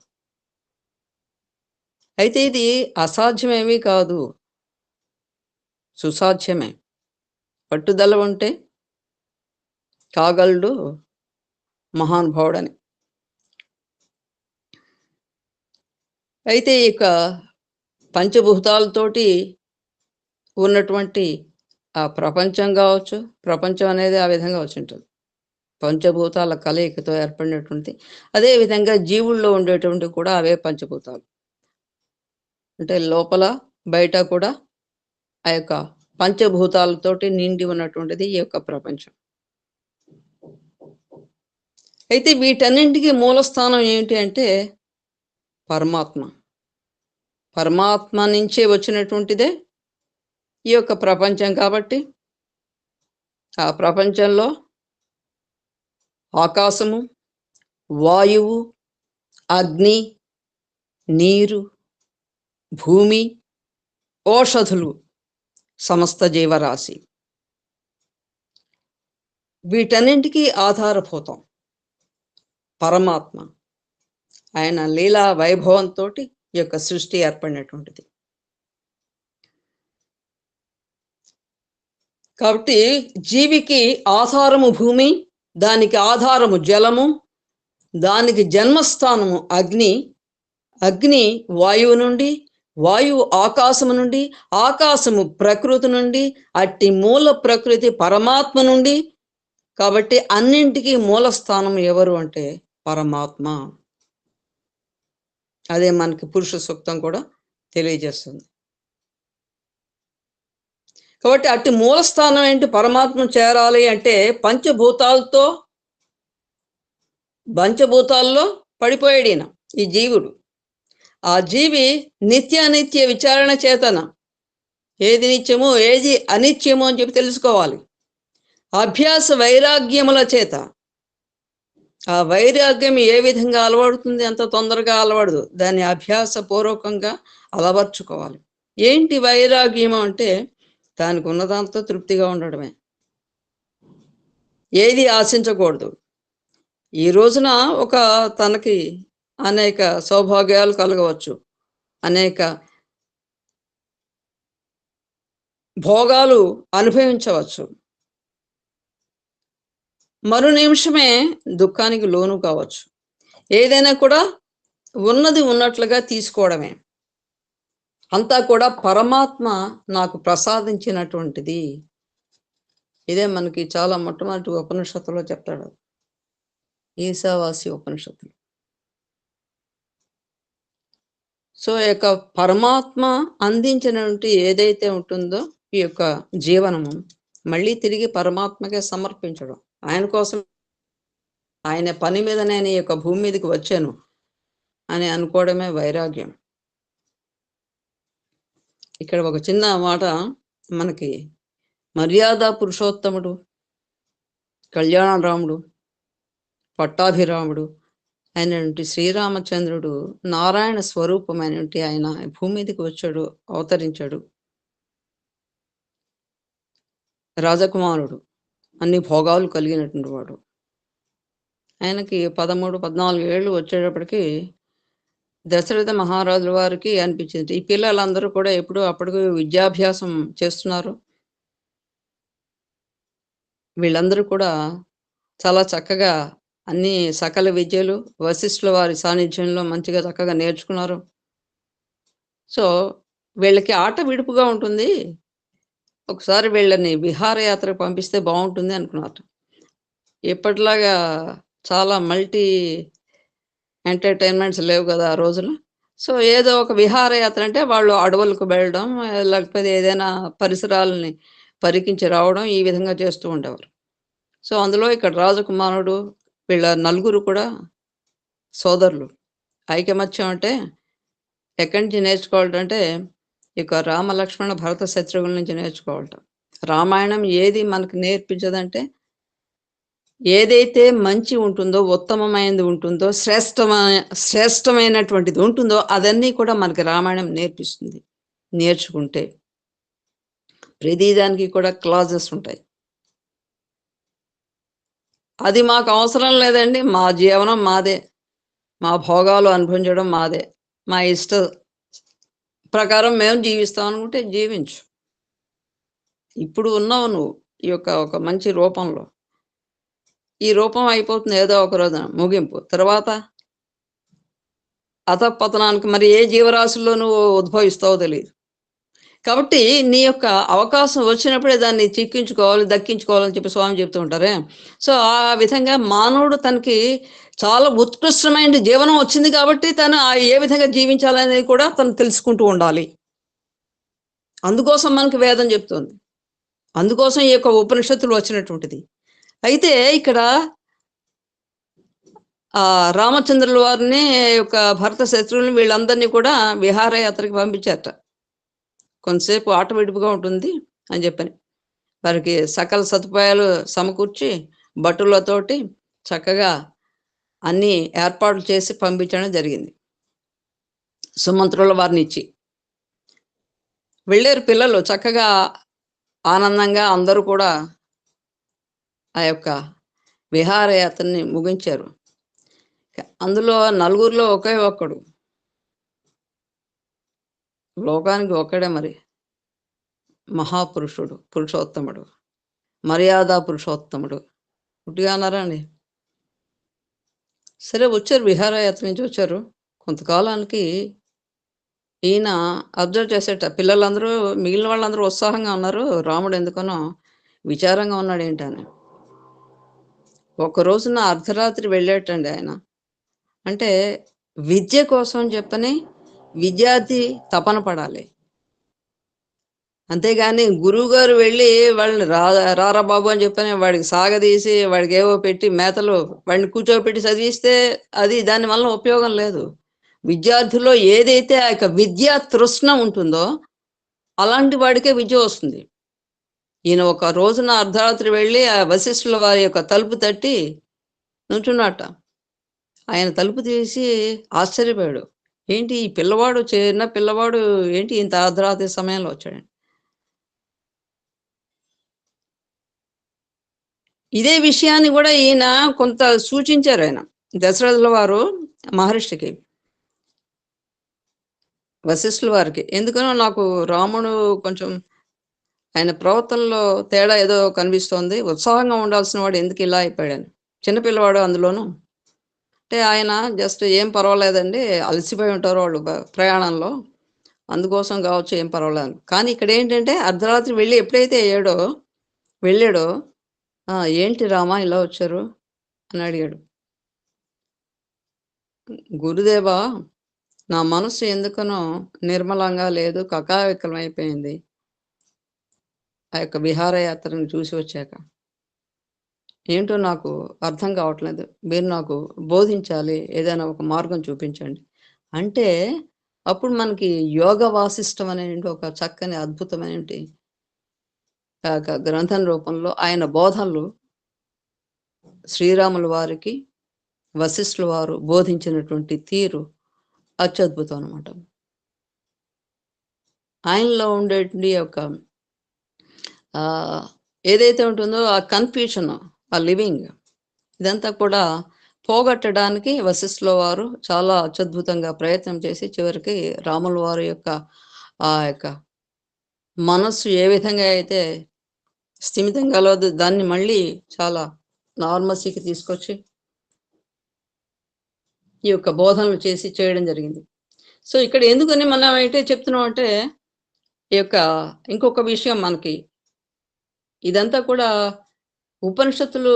అయితే ఇది అసాధ్యమేమీ కాదు, సుసాధ్యమే. పట్టుదల ఉంటే కాగలడు మహానుభావుడని. అయితే ఇక పంచభూతాలతోటి ఉన్నటువంటి ఆ ప్రపంచం కావచ్చు, ప్రపంచం అనేది ఆ విధంగా వచ్చి ఉంటుంది, పంచభూతాల కలయికతో ఏర్పడినటువంటి. అదేవిధంగా జీవుల్లో ఉండేటువంటి కూడా అవే పంచభూతాలు, అంటే లోపల బయట కూడా ఆ యొక్క పంచభూతాలతోటి నిండి ఉన్నటువంటిది ఈ యొక్క ప్రపంచం. అయితే వీటన్నింటికి మూలస్థానం ఏంటి అంటే పరమాత్మ. పరమాత్మ నుంచే వచ్చినటువంటిదే ఈ యొక్క ప్రపంచం. కాబట్టి ఆ ప్రపంచంలో ఆకాశము, వాయువు, అగ్ని, నీరు, భూమి, ఓషధులు, సమస్త జీవరాశి, వీటన్నింటికీ ఆధారభూతం పరమాత్మ. ఆయన లీలా వైభవంతో ఈ యొక్క సృష్టి ఏర్పడినటువంటిది. కాబట్టి జీవికి ఆధారము భూమి, దానికి ఆధారము జలము, దానికి జన్మస్థానము అగ్ని, అగ్ని వాయువు నుండి, వాయువు ఆకాశము నుండి, ఆకాశము ప్రకృతి నుండి, అట్టి మూల ప్రకృతి పరమాత్మ నుండి. కాబట్టి అన్నింటికీ మూల స్థానం ఎవరు అంటే పరమాత్మ. అదే మనకి పురుష సూక్తం కూడా తెలియజేస్తుంది. కాబట్టి అట్టి మూల స్థానం ఏంటి? పరమాత్మ చేరాలి అంటే పంచభూతాల్లో పడిపోయాడు ఈయన, ఈ జీవుడు. ఆ జీవి నిత్యానిత్య విచారణ చేతన ఏది నిత్యమో ఏది అనిత్యమో అని చెప్పి తెలుసుకోవాలి. అభ్యాస వైరాగ్యముల చేత, ఆ వైరాగ్యం ఏ విధంగా అలవడుతుంది? అంత తొందరగా అలవడదు, దాన్ని అభ్యాస పూర్వకంగా అలవర్చుకోవాలి. ఏంటి వైరాగ్యము అంటే దానికి ఉన్నదాంతో తృప్తిగా ఉండడమే, ఏది ఆశించకూడదు. ఈ రోజున ఒక తనకి అనేక సౌభాగ్యాలు కలగవచ్చు, అనేక భోగాలు అనుభవించవచ్చు, మరు నిమిషమే దుఃఖానికి లోను కావచ్చు. ఏదైనా కూడా ఉన్నది ఉన్నట్లుగా తీసుకోవడమే. అంతా కూడా పరమాత్మ నాకు ప్రసాదించినటువంటిది. ఇదే మనకి చాలా మొట్టమొదటి ఉపనిషత్తులో చెప్తాడు, ఈశావాసి ఉపనిషత్తులు. సో ఈ యొక్క పరమాత్మ అందించినటువంటి ఏదైతే ఉంటుందో ఈ యొక్క జీవనము మళ్ళీ తిరిగి పరమాత్మకే సమర్పించడం. ఆయన కోసం, ఆయన పని మీద నేను ఈ యొక్క భూమి మీదకి వచ్చాను అని అనుకోవడమే వైరాగ్యం. ఇక్కడ ఒక చిన్న మాట మనకి, మర్యాద పురుషోత్తముడు, కళ్యాణరాముడు, పట్టాభిరాముడు అయినటువంటి శ్రీరామచంద్రుడు నారాయణ స్వరూపమైనటువంటి ఆయన భూమి మీదకి వచ్చాడు, అవతరించాడు. రాజకుమారుడు, అన్ని భోగాలు కలిగినటువంటి వాడు. ఆయనకి 13-14 ఏళ్ళు వచ్చేటప్పటికి దశరథ మహారాజుల వారికి అనిపించింది, ఈ పిల్లలందరూ కూడా ఎప్పుడు అప్పటికి విద్యాభ్యాసం చేస్తున్నారు, వీళ్ళందరూ కూడా చాలా చక్కగా అన్ని సకల విద్యలు వశిష్ఠుల వారి సాన్నిధ్యంలో మంచిగా చక్కగా నేర్చుకున్నారు. సో వీళ్ళకి ఆట విడుపుగా ఉంటుంది, ఒకసారి వీళ్ళని విహారయాత్రకు పంపిస్తే బాగుంటుంది అనుకున్నారు. ఎప్పటిలాగా చాలా మల్టీ ఎంటర్టైన్మెంట్స్ లేవు కదా ఆ రోజున. సో ఏదో ఒక విహారయాత్ర అంటే వాళ్ళు అడవులకు వెళ్ళడం, లేకపోతే ఏదైనా పరిసరాలని పరికించి రావడం, ఈ విధంగా చేస్తూ ఉండేవారు. సో అందులో ఇక్కడ రాజకుమారుడు వీళ్ళ నలుగురు కూడా సోదరులు. ఐకమత్యం అంటే ఎక్కడి నుంచి నేర్చుకోవాలంటే ఇక రామ లక్ష్మణ భరత శత్రుఘ్నుల నుంచి నేర్చుకోవటం. రామాయణం ఏది మనకు నేర్పించదంటే ఏదైతే మంచి ఉంటుందో, ఉత్తమమైనది ఉంటుందో, శ్రేష్టమైనటువంటిది ఉంటుందో అదన్నీ కూడా మనకి రామాయణం నేర్పిస్తుంది. నేర్చుకుంటే ప్రతిదానికి కూడా క్లాజెస్ ఉంటాయి. అది మాకు అవసరం లేదండి. మా జీవనం మాదే, మా భోగాలు అనుభవించడం మాదే, మా ఇష్ట ప్రకారం మేము జీవిస్తాం అనుకుంటే జీవించు. ఇప్పుడు ఉన్నావు నువ్వు ఈ యొక్క ఒక మంచి రూపంలో. ఈ రూపం అయిపోతుంది ఏదో ఒక రోజున ముగింపు. తర్వాత అధపతనానికి మరి ఏ జీవరాశుల్లో నువ్వు ఉద్భవిస్తావో తెలియదు. కాబట్టి నీ యొక్క అవకాశం వచ్చినప్పుడే దాన్ని చిక్కించుకోవాలి, దక్కించుకోవాలని చెప్పి స్వామి చెప్తూ ఉంటారే. సో ఆ విధంగా మానవుడు తనకి చాలా ఉత్కృష్టమైన జీవనం వచ్చింది కాబట్టి తను ఏ విధంగా జీవించాలనేది కూడా తను తెలుసుకుంటూ ఉండాలి. అందుకోసం మనకి వేదం చెప్తుంది. అందుకోసం ఈ యొక్క ఉపనిషత్తులు వచ్చినటువంటిది. అయితే ఇక్కడ రామచంద్రుల వారిని యొక్క భరత శత్రువుని వీళ్ళందరినీ కూడా విహారయాత్రకి పంపించారట. కొంతసేపు ఆట విడుపుగా ఉంటుంది అని చెప్పని వారికి సకల సదుపాయాలు సమకూర్చి భటులతోటి చక్కగా అన్ని ఏర్పాట్లు చేసి పంపించడం జరిగింది. సుమంత్రుల వారిని ఇచ్చి వెళ్ళారు పిల్లలు చక్కగా ఆనందంగా. అందరూ కూడా ఆ యొక్క విహారయాత్రని ముగించారు. అందులో నలుగురిలో ఒకే ఒక్కడు, లోకానికి ఒక్కడే మరి మహాపురుషుడు, పురుషోత్తముడు, మర్యాద పురుషోత్తముడు. పుట్టిగా అన్నారా అండి? సరే వచ్చారు, విహారయాత్ర నుంచి వచ్చారు. కొంతకాలానికి ఈయన అబ్జర్వ్ చేసేట పిల్లలందరూ, మిగిలిన వాళ్ళందరూ ఉత్సాహంగా ఉన్నారు, రాముడు ఎందుకనో విచారంగా ఉన్నాడు ఏంటని. ఒక రోజున అర్ధరాత్రి వెళ్ళేటండి ఆయన. అంటే విద్య కోసం చెప్పని విద్యార్థి తపన పడాలి, అంతేగాని గురువు గారు వెళ్ళి వాళ్ళని రారా బాబు అని చెప్పని వాడికి సాగదీసి వాడికి ఏవో పెట్టి మేతలు వాడిని కూర్చోబెట్టి చదివిస్తే అది దాని వల్ల ఉపయోగం లేదు. విద్యార్థుల్లో ఏదైతే ఆ యొక్క విద్యా తృష్ణ ఉంటుందో అలాంటి వాడికే విద్య వస్తుంది. ఈయన ఒక రోజున అర్ధరాత్రి వెళ్ళి ఆ వశిష్ఠుల వారి యొక్క తలుపు తట్టి నుంచున్నట్ట. ఆయన తలుపు తీసి ఆశ్చర్యపోయాడు. ఏంటి ఈ పిల్లవాడు, చిన్న పిల్లవాడు ఏంటి ఇంత అర్ధరాత్రి సమయంలో వచ్చాడు. ఇదే విషయాన్ని కూడా ఈయన కొంత సూచించారు. ఆయన దశరథుల వారు మహర్షికి, వశిష్ఠుల వారికి, ఎందుకనో నాకు రాముడు కొంచెం ఆయన ప్రవర్తనలో తేడా ఏదో కనిపిస్తోంది, ఉత్సాహంగా ఉండాల్సిన వాడు ఎందుకు ఇలా అయిపోయాడని. చిన్నపిల్లవాడు అందులోనూ. అంటే ఆయన జస్ట్ ఏం పర్వాలేదండి, అలసిపోయి ఉంటారు వాళ్ళు ప్రయాణంలో, అందుకోసం కావచ్చు, ఏం పర్వాలేదు. కానీ ఇక్కడ ఏంటంటే అర్ధరాత్రి వెళ్ళి ఎప్పుడైతే వెళ్ళాడో ఏంటి రామా ఇలా వచ్చారు అని అడిగాడు. గురుదేవా, నా మనసు ఎందుకనో నిర్మలంగా లేదు, కకావికలం అయిపోయింది ఆ యొక్క విహారయాత్రను చూసి వచ్చాక. ఏంటో నాకు అర్థం కావట్లేదు, మీరు నాకు బోధించాలి, ఏదైనా ఒక మార్గం చూపించండి అంటే అప్పుడు మనకి యోగ వాసిష్టం అనేటువంటి ఒక చక్కని అద్భుతమైనటువంటి గ్రంథం రూపంలో ఆయన బోధనలు శ్రీరాముల వారికి వశిష్ఠుల వారు బోధించినటువంటి తీరు అత్యద్భుతం అనమాట. ఆయనలో ఉండేటువంటి ఒక ఏదైతే ఉంటుందో ఆ కన్ఫ్యూషన్, ఆ లివింగ్, ఇదంతా కూడా పోగొట్టడానికి వశిష్ఠుల వారు చాలా అత్యద్భుతంగా ప్రయత్నం చేసి చివరికి రాముల వారి యొక్క ఆ యొక్క మనస్సు ఏ విధంగా అయితే స్థిమితంగా లేదు దాన్ని మళ్ళీ చాలా నార్మల్సీకి తీసుకొచ్చి ఈ యొక్క బోధనలు చేసి చేయడం జరిగింది. సో ఇక్కడ ఎందుకని మనం అయితే చెప్తున్నాం అంటే ఈ యొక్క ఇంకొక విషయం, మనకి ఇదంతా కూడా ఉపనిషత్తులు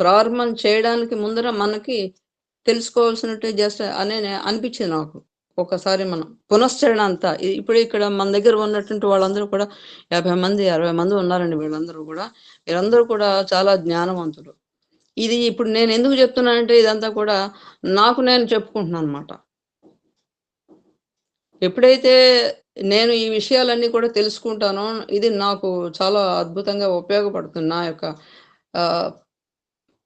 ప్రారంభం చేయడానికి ముందర మనకి తెలుసుకోవాల్సినట్టు జస్ట్ అనే అనిపించింది నాకు. ఒకసారి మనం పునశ్చరణ అంతా ఇప్పుడు ఇక్కడ మన దగ్గర ఉన్నటువంటి వాళ్ళందరూ కూడా 50 మంది 60 మంది ఉన్నారండి. వీళ్ళందరూ కూడా చాలా జ్ఞానవంతులు. ఇది ఇప్పుడు నేను ఎందుకు చెప్తున్నానంటే ఇదంతా కూడా నాకు నేను చెప్పుకుంటున్నాను అనమాట. ఎప్పుడైతే నేను ఈ విషయాలన్నీ కూడా తెలుసుకుంటానో ఇది నాకు చాలా అద్భుతంగా ఉపయోగపడుతుంది. నా యొక్క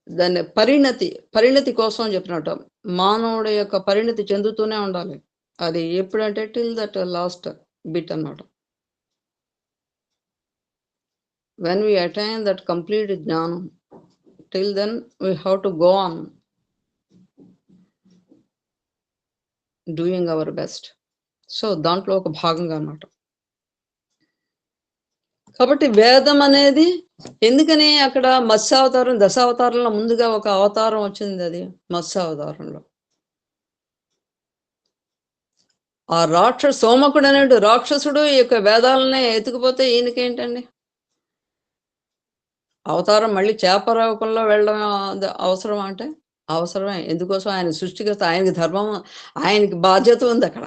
దాన్ని పరిణతి కోసం చెప్పినట్టు మానవుడి యొక్క పరిణతి చెందుతూనే ఉండాలి. అది ఎప్పుడంటే టిల్ దట్ లాస్ట్ బిట్ అన్నమాట. When we attain that complete jnanam, till then we have to go on doing our best. So దాంట్లో ఒక భాగంగా అన్నమాట. కాబట్టి వేదం అనేది ఎందుకని అక్కడ మత్స్యావతారం దశావతారంలో ముందుగా ఒక అవతారం వచ్చింది, అది మత్స్యావతారంలో. ఆ సోమకుడు అనే రాక్షసుడు ఈ యొక్క వేదాలనే ఎత్తుకుపోతే ఈయనకేంటండి అవతారం? మళ్ళీ చేప రూపంలో వెళ్ళడం అవసరం అంటే అవసరమే. ఎందుకోసం? ఆయన సృష్టికర్త, ఆయనకి ధర్మం, ఆయనకి బాధ్యత ఉంది అక్కడ.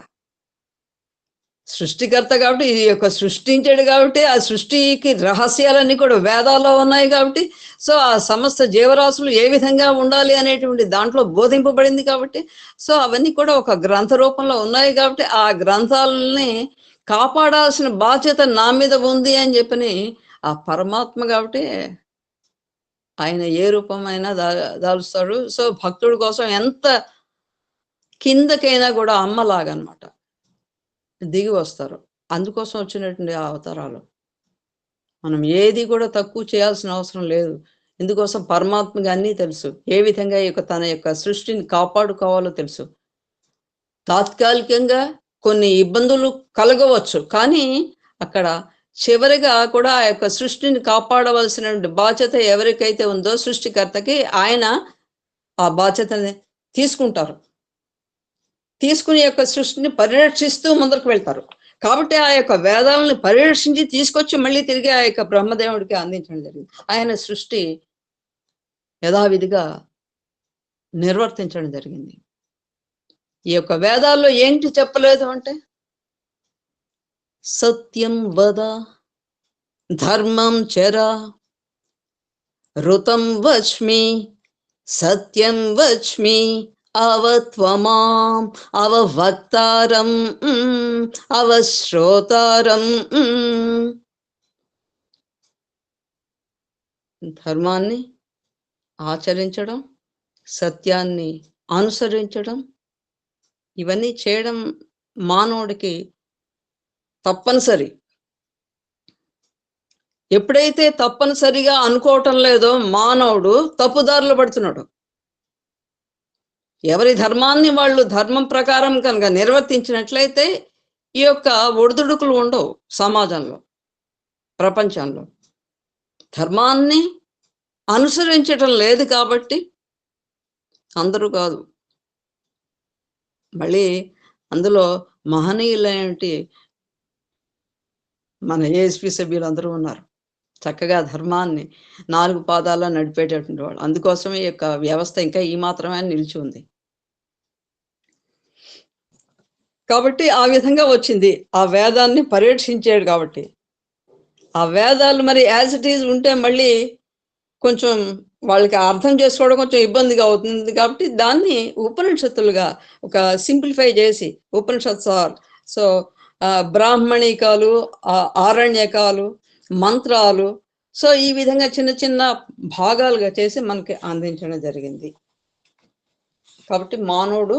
సృష్టికర్త కాబట్టి, ఇది యొక్క సృష్టించాడు కాబట్టి, ఆ సృష్టికి రహస్యాలన్నీ కూడా వేదాల్లో ఉన్నాయి కాబట్టి, సో ఆ సమస్త జీవరాశులు ఏ విధంగా ఉండాలి అనేటువంటి దాంట్లో బోధింపబడింది కాబట్టి, సో అవన్నీ కూడా ఒక గ్రంథ రూపంలో ఉన్నాయి కాబట్టి, ఆ గ్రంథాలని కాపాడాల్సిన బాధ్యత నా మీద ఉంది అని చెప్పని ఆ పరమాత్మ కాబట్టి ఆయన ఏ రూపమైనా దాలుస్తాడు. సో భక్తుడి కోసం ఎంత కిందకైనా కూడా అమ్మలాగనమాట దిగి వస్తారు. అందుకోసం వచ్చినటువంటి ఆ అవతారాలు. మనం ఏది కూడా తక్కువ చేయాల్సిన అవసరం లేదు. ఎందుకోసం? పరమాత్మకి అన్నీ తెలుసు, ఏ విధంగా తన యొక్క సృష్టిని కాపాడుకోవాలో తెలుసు. తాత్కాలికంగా కొన్ని ఇబ్బందులు కలగవచ్చు, కానీ అక్కడ చివరిగా కూడా ఆ యొక్క సృష్టిని కాపాడవలసిన బాధ్యత ఎవరికైతే ఉందో సృష్టికర్తకి, ఆయన ఆ బాధ్యతని తీసుకుంటారు. తీసుకుని యొక్క సృష్టిని పరిరక్షిస్తూ ముందరకు వెళ్తారు. కాబట్టి ఆ యొక్క వేదాలను పరిరక్షించి తీసుకొచ్చి మళ్ళీ తిరిగి ఆ యొక్క బ్రహ్మదేవుడికి అందించడం జరిగింది. ఆయన సృష్టి యథావిధిగా నిర్వర్తించడం జరిగింది. ఈ యొక్క వేదాల్లో ఏంటి చెప్పలేదు అంటే, సత్యం వద, ధర్మం చర, ఋతం వచ్మి, సత్యం వచ్మి, అవత్వమాం, అవవక్తారం, అవశ్రోతారం. ధర్మాన్ని ఆచరించడం, సత్యాన్ని అనుసరించడం, ఇవన్నీ చేయడం మానవుడికి తప్పనిసరి. ఎప్పుడైతే తప్పనిసరిగా అనుకోవటం లేదో మానవుడు తప్పుదారులు పడుతున్నాడు. ఎవరి ధర్మాన్ని వాళ్ళు ధర్మం ప్రకారం కనుక నిర్వర్తించినట్లయితే ఈ యొక్క ఒడిదుడుకులు ఉండవు సమాజంలో, ప్రపంచంలో. ధర్మాన్ని అనుసరించటం లేదు కాబట్టి అందరూ కాదు, మళ్ళీ అందులో మహనీయులైనటి మన ఏఎస్పీ సభ్యులు అందరూ ఉన్నారు. చక్కగా ధర్మాన్ని 4 పాదాల్లో నడిపేటటువంటి వాళ్ళు. అందుకోసమే ఈ యొక్క వ్యవస్థ ఇంకా ఈ మాత్రమే నిలిచి ఉంది. కాబట్టి ఆ విధంగా వచ్చింది. ఆ వేదాన్ని పరిరక్షించాడు కాబట్టి. ఆ వేదాలు మరి యాజ్ ఇట్ ఈజ్ ఉంటే మళ్ళీ కొంచెం వాళ్ళకి అర్థం చేసుకోవడం కొంచెం ఇబ్బందిగా అవుతుంది కాబట్టి దాన్ని ఉపనిషత్తులుగా ఒక సింప్లిఫై చేసి, ఉపనిషత్స్ సో బ్రాహ్మణికాలు, ఆరణ్యకాలు, మంత్రాలు, సో ఈ విధంగా చిన్న చిన్న భాగాలుగా చేసి మనకి అందించడం జరిగింది. కాబట్టి మానవుడు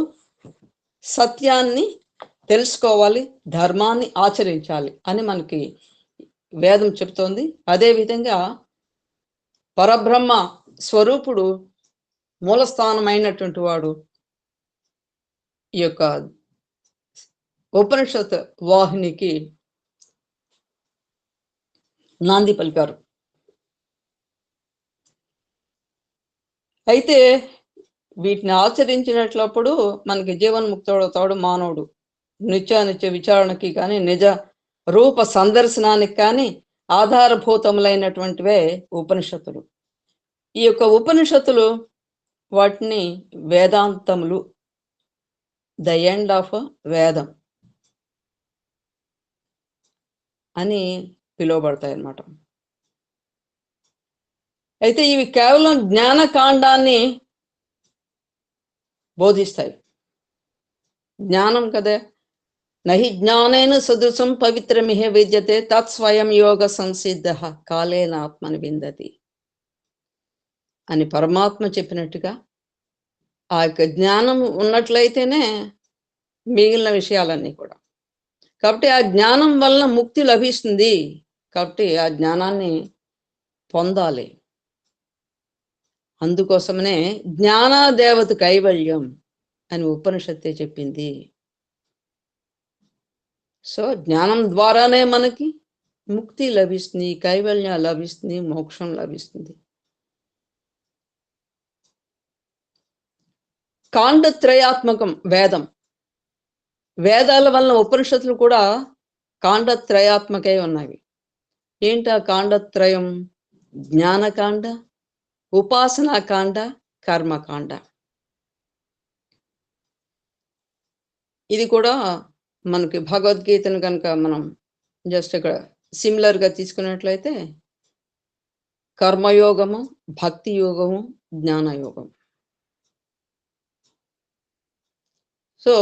సత్యాన్ని తెలుసుకోవాలి, ధర్మాన్ని ఆచరించాలి అని మనకి వేదం చెప్తోంది. అదేవిధంగా పరబ్రహ్మ స్వరూపుడు మూలస్థానమైనటువంటి వాడు ఈ యొక్క ఉపనిషత్ వాహినికి నాంది పలికారు. అయితే వీటిని ఆచరించినట్లప్పుడు మనకి జీవన్ముక్తుడవుతాడు మానవుడు. నిత్యానిత్య విచారణకి కానీ నిజ రూప సందర్శనానికి కానీ ఆధారభూతములైనటువంటివే ఉపనిషత్తులు. ఈ యొక్క ఉపనిషత్తులు వాటిని వేదాంతములు, ద ఎండ్ ఆఫ్ వేదం అని పిలువబడతాయి అన్నమాట. అయితే ఇవి కేవలం జ్ఞానకాండాన్ని బోధిస్తాయి. జ్ఞానం కదా, నహి జ్ఞానేన సదృశం పవిత్రమిహ విద్యతే తత్స్వయం యోగ సంసిద్ధ కాలేన ఆత్మని విందతి అని పరమాత్మ చెప్పినట్టుగా ఆ యొక్క జ్ఞానం ఉన్నట్లయితేనే మిగిలిన విషయాలన్నీ కూడా. కాబట్టి ఆ జ్ఞానం వలన ముక్తి లభిస్తుంది. కాబట్టి ఆ జ్ఞానాన్ని పొందాలి. అందుకోసమనే జ్ఞానాదేవత కైవల్యం అని ఉపనిషత్తే చెప్పింది. సో జ్ఞానం ద్వారానే మనకి ముక్తి లభిస్తుంది, కైవల్యం లభిస్తుంది, మోక్షం లభిస్తుంది. కాండత్రయాత్మకం వేదం. వేదాల వలన ఉపనిషత్తులు కూడా కాండత్రయాత్మకై ఉన్నవి. ఏంటా కాండత్రయం? జ్ఞానకాండ, ఉపాసనాకాండ, కర్మకాండ. ఇది కూడా మనకి భగవద్గీతను కనుక మనం జస్ట్ ఇక్కడ సిమిలర్గా తీసుకున్నట్లయితే కర్మయోగము, భక్తి యోగము, జ్ఞానయోగం. సో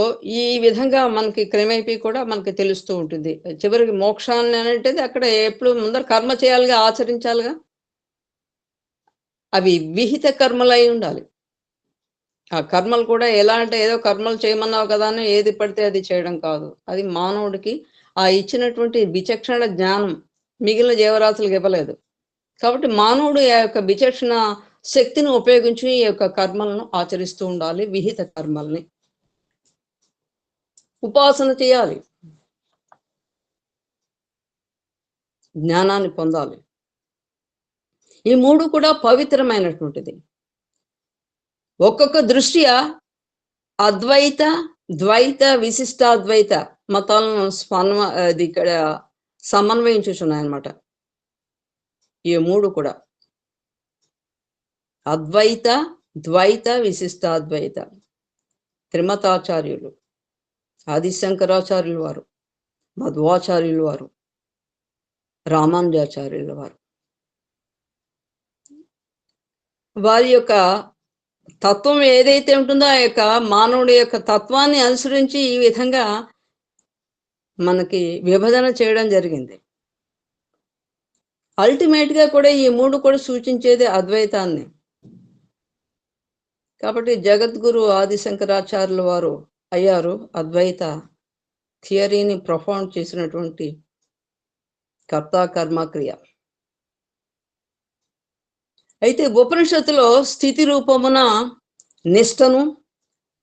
ఈ విధంగా మనకి క్రమేపీ కూడా మనకి తెలుస్తూ ఉంటుంది. చివరికి మోక్షాన్ని అనేది అక్కడ ఎప్పుడు ముందర కర్మ చేయాలిగా, ఆచరించాలిగా. అవి విహిత కర్మలు అయి ఉండాలి. ఆ కర్మలు కూడా ఎలా అంటే ఏదో కర్మలు చేయమన్నావు కదా అని ఏది పడితే అది చేయడం కాదు. అది మానవుడికి ఆ ఇచ్చినటువంటి విచక్షణ జ్ఞానం మిగిలిన జీవరాశులకు ఇవ్వలేదు. కాబట్టి మానవుడు ఆ యొక్క విచక్షణ శక్తిని ఉపయోగించి ఈ యొక్క కర్మలను ఆచరిస్తూ ఉండాలి. విహిత కర్మల్ని ఉపాసన చేయాలి, జ్ఞానాన్ని పొందాలి. ఈ మూడు కూడా పవిత్రమైనటువంటిది. ఒక్కొక్క దృష్ట్యా అద్వైత, ద్వైత, విశిష్టాద్వైత మతాలను అది ఇక్కడ సమన్వయించుచున్నాయన్నమాట. ఈ మూడు కూడా అద్వైత, ద్వైత, విశిష్టాద్వైత త్రిమతాచార్యులు, ఆదిశంకరాచార్యులు వారు, మధ్వాచార్యులు వారు, రామానుజాచార్యుల వారు, వారి యొక్క తత్వం ఏదైతే ఉంటుందో ఆ యొక్క మానవుడి యొక్క తత్వాన్ని అనుసరించి ఈ విధంగా మనకి విభజన చేయడం జరిగింది. అల్టిమేట్ గా కూడా ఈ మూడు కూడా సూచించేది అద్వైతాన్ని. కాబట్టి జగద్గురు ఆదిశంకరాచార్యుల వారు అయ్యారు అద్వైత థియరీని ప్రొఫౌండ్ చేసినటువంటి కర్త కర్మ క్రియ. అయితే ఉపనిషత్తులో స్థితి రూపమున నిష్టను,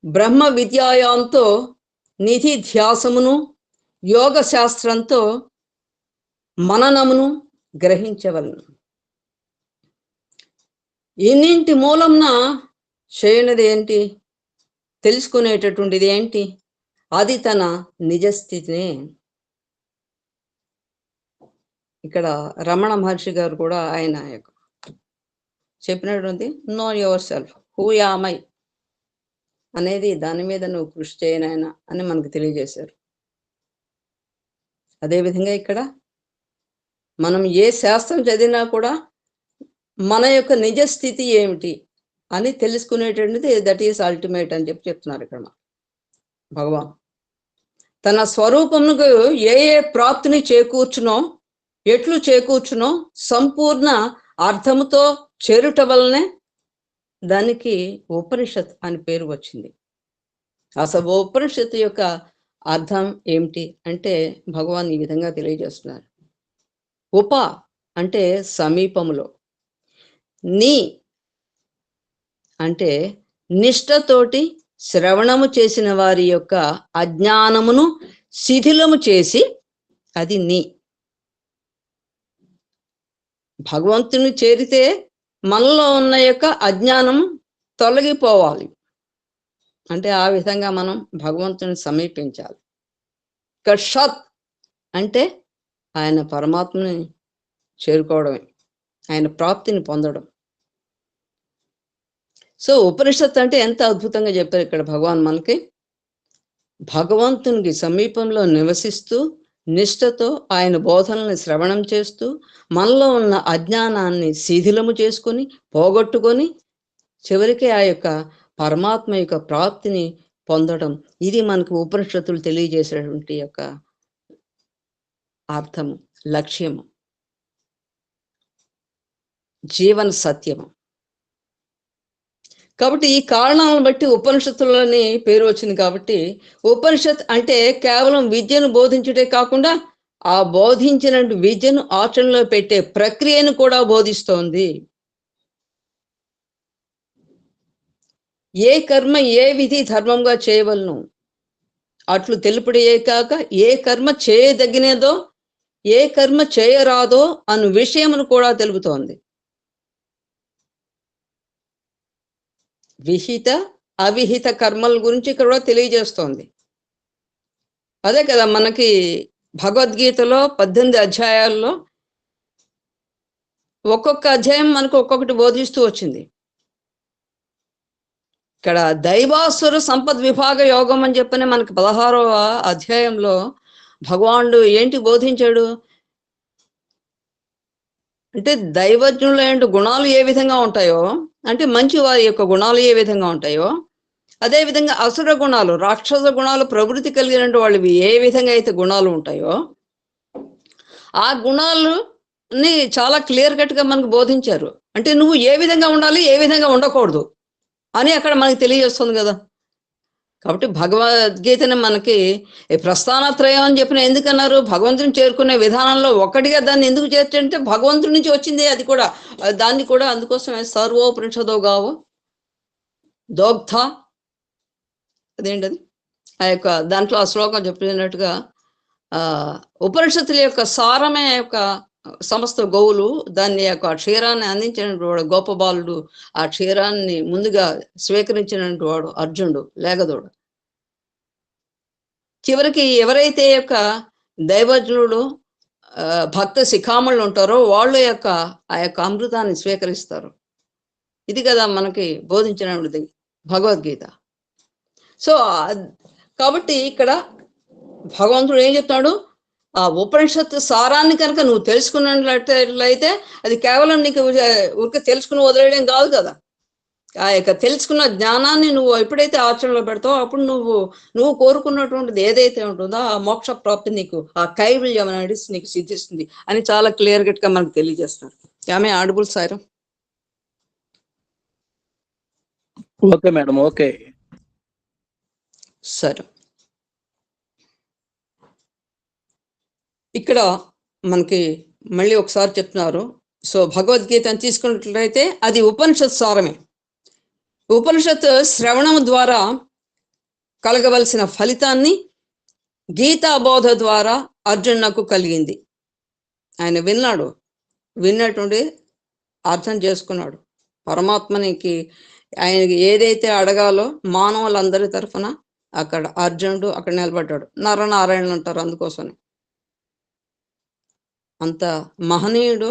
బ్రహ్మ విద్యాయాంతో నిధి ధ్యాసమును, యోగ శాస్త్రంతో మననమును గ్రహించవలను. ఇన్నింటి మూలంన చేయనిది ఏంటి, తెలుసుకునేటటువంటిది ఏంటి? అది తన నిజస్థితినే. ఇక్కడ రమణ మహర్షి గారు కూడా ఆయన చెప్పినటువంటి know your self, who am I అనేది దాని మీద నువ్వు కృషి చేయనైనా అని మనకు తెలియజేశారు. అదేవిధంగా ఇక్కడ మనం ఏ శాస్త్రం చదివినా కూడా మన యొక్క నిజస్థితి ఏమిటి అని తెలుసుకునేటువంటిది దట్ ఈస్ అల్టిమేట్ అని చెప్తున్నారు ఇక్కడ భగవాన్. తన స్వరూపమునకు ఏ ఏ ప్రాప్తిని చేకూర్చునో, ఎట్లు చేకూర్చునో సంపూర్ణ అర్థముతో చేరుట వల్లనే దానికి ఉపనిషత్ అని పేరు వచ్చింది. అసలు ఉపనిషత్తు యొక్క అర్థం ఏమిటి అంటే భగవాన్ ఈ విధంగా తెలియజేస్తున్నారు. ఉప అంటే సమీపములో, నీ అంటే నిష్ఠతోటి శ్రవణము చేసిన వారి యొక్క అజ్ఞానమును శిథిలము చేసి, అది నీ. భగవంతుని చేరితే మనలో ఉన్న యొక్క అజ్ఞానం తొలగిపోవాలి. అంటే ఆ విధంగా మనం భగవంతుని సమీపించాలి. షత్ అంటే ఆయన పరమాత్మని చేరుకోవడమే, ఆయన ప్రాప్తిని పొందడం. సో ఉపనిషత్తు అంటే ఎంత అద్భుతంగా చెప్పారు ఇక్కడ భగవాన్ మనకి. భగవంతునికి సమీపంలో నివసిస్తూ నిష్ఠతో ఆయన బోధనల్ని శ్రవణం చేస్తూ మనలో ఉన్న అజ్ఞానాన్ని శిథిలము చేసుకొని పోగొట్టుకొని చివరికి ఆ యొక్క పరమాత్మ యొక్క ప్రాప్తిని పొందడం, ఇది మనకు ఉపనిషత్తులు తెలియజేసేటువంటి యొక్క అర్థము, లక్ష్యము, జీవన సత్యము. కాబట్టి ఈ కారణాలను బట్టి ఉపనిషత్తులని పేరు వచ్చింది. కాబట్టి ఉపనిషత్ అంటే కేవలం విద్యను బోధించుటే కాకుండా ఆ బోధించిన విద్యను ఆచరణలో పెట్టే ప్రక్రియను కూడా బోధిస్తోంది. ఏ కర్మ ఏ విధి ధర్మంగా చేయవలను అట్లు తెలుపుడే కాక ఏ కర్మ చేయదగినదో ఏ కర్మ చేయరాదో అను విషయమును కూడా తెలుపుతోంది. విహిత అవిహిత కర్మల గురించి ఇక్కడ కూడా తెలియజేస్తోంది. అదే కదా మనకి భగవద్గీతలో 18 అధ్యాయాల్లో ఒక్కొక్క అధ్యాయం మనకు ఒక్కొక్కటి బోధిస్తూ వచ్చింది. ఇక్కడ దైవాసుర సంపద్ విభాగ యోగం అని చెప్పని మనకి 16వ అధ్యాయంలో భగవానుడు ఏంటి బోధించాడు అంటే, దైవజ్ఞుల గుణాలు ఏ విధంగా ఉంటాయో, అంటే మంచి వారి యొక్క గుణాలు ఏ విధంగా ఉంటాయో, అదేవిధంగా అసుర గుణాలు, రాక్షస గుణాలు ప్రవృత్తి కలిగిన వాళ్ళవి ఏ విధంగా అయితే గుణాలు ఉంటాయో, ఆ గుణాలని చాలా క్లియర్ కట్గా మనకు బోధించారు. అంటే నువ్వు ఏ విధంగా ఉండాలి, ఏ విధంగా ఉండకూడదు అని అక్కడ మనకి తెలియజేస్తుంది కదా. కాబట్టి భగవద్గీతని మనకి ప్రస్థానత్రయం అని చెప్పిన ఎందుకన్నారు, భగవంతుని చేరుకునే విధానంలో ఒక్కటిగా దాన్ని ఎందుకు చేర్చంటే భగవంతుడి నుంచి వచ్చింది అది కూడా. దాన్ని కూడా అందుకోసమే సర్వోపనిషదో గావో దోగ్ధ, అదేంటది ఆ యొక్క దాంట్లో ఆ శ్లోకం చెప్పినట్టుగా ఉపనిషత్తుల యొక్క సారమే యొక్క సమస్త గోవులు, దాన్ని యొక్క క్షీరాన్ని అందించినటువంటి వాడు గోపబాలుడు, ఆ క్షీరాన్ని ముందుగా స్వీకరించినటువంటి వాడు అర్జునుడు లేగదోడు. చివరికి ఎవరైతే యొక్క దైవజ్ఞుడు భక్త శిఖామణులు ఉంటారో వాళ్ళు యొక్క ఆ యొక్క అమృతాన్ని స్వీకరిస్తారు. ఇది కదా మనకి బోధించినది భగవద్గీత. సో కాబట్టి ఇక్కడ భగవంతుడు ఏం చెప్తాడు, ఆ ఉపనిషత్తు సారాన్ని కనుక నువ్వు తెలుసుకున్నట్లయితే అది కేవలం నీకు ఊరికే తెలుసుకుని వదిలేయడం కాదు కదా. ఆ యొక్క తెలుసుకున్న జ్ఞానాన్ని నువ్వు ఎప్పుడైతే ఆచరణలో పెడతావో అప్పుడు నువ్వు కోరుకున్నటువంటిది ఏదైతే ఉంటుందో ఆ మోక్ష ప్రాప్తి నీకు, ఆ కైవల్యం అనేది నీకు సిద్ధిస్తుంది అని చాలా క్లియర్ గా మనకు తెలియజేస్తున్నారు. ఆమె audible Sairam. Okay madam, okay సరే. ఇక్కడ మనకి మళ్ళీ ఒకసారి చెప్తున్నారు. సో భగవద్గీతను తీసుకున్నట్లయితే అది ఉపనిషత్ సారమే. ఉపనిషత్ శ్రవణం ద్వారా కలగవలసిన ఫలితాన్ని గీతాబోధ ద్వారా అర్జునునకు కలిగింది. ఆయన విన్నటువంటి అర్థం చేసుకున్నాడు. పరమాత్మనికి ఆయనకి ఏదైతే అడగాలో మానవులందరి తరఫున అక్కడ అర్జునుడు అక్కడ నిలబడ్డాడు. నరనారాయణులు అంటారు అందుకోసమే. అంత మహనీయుడు,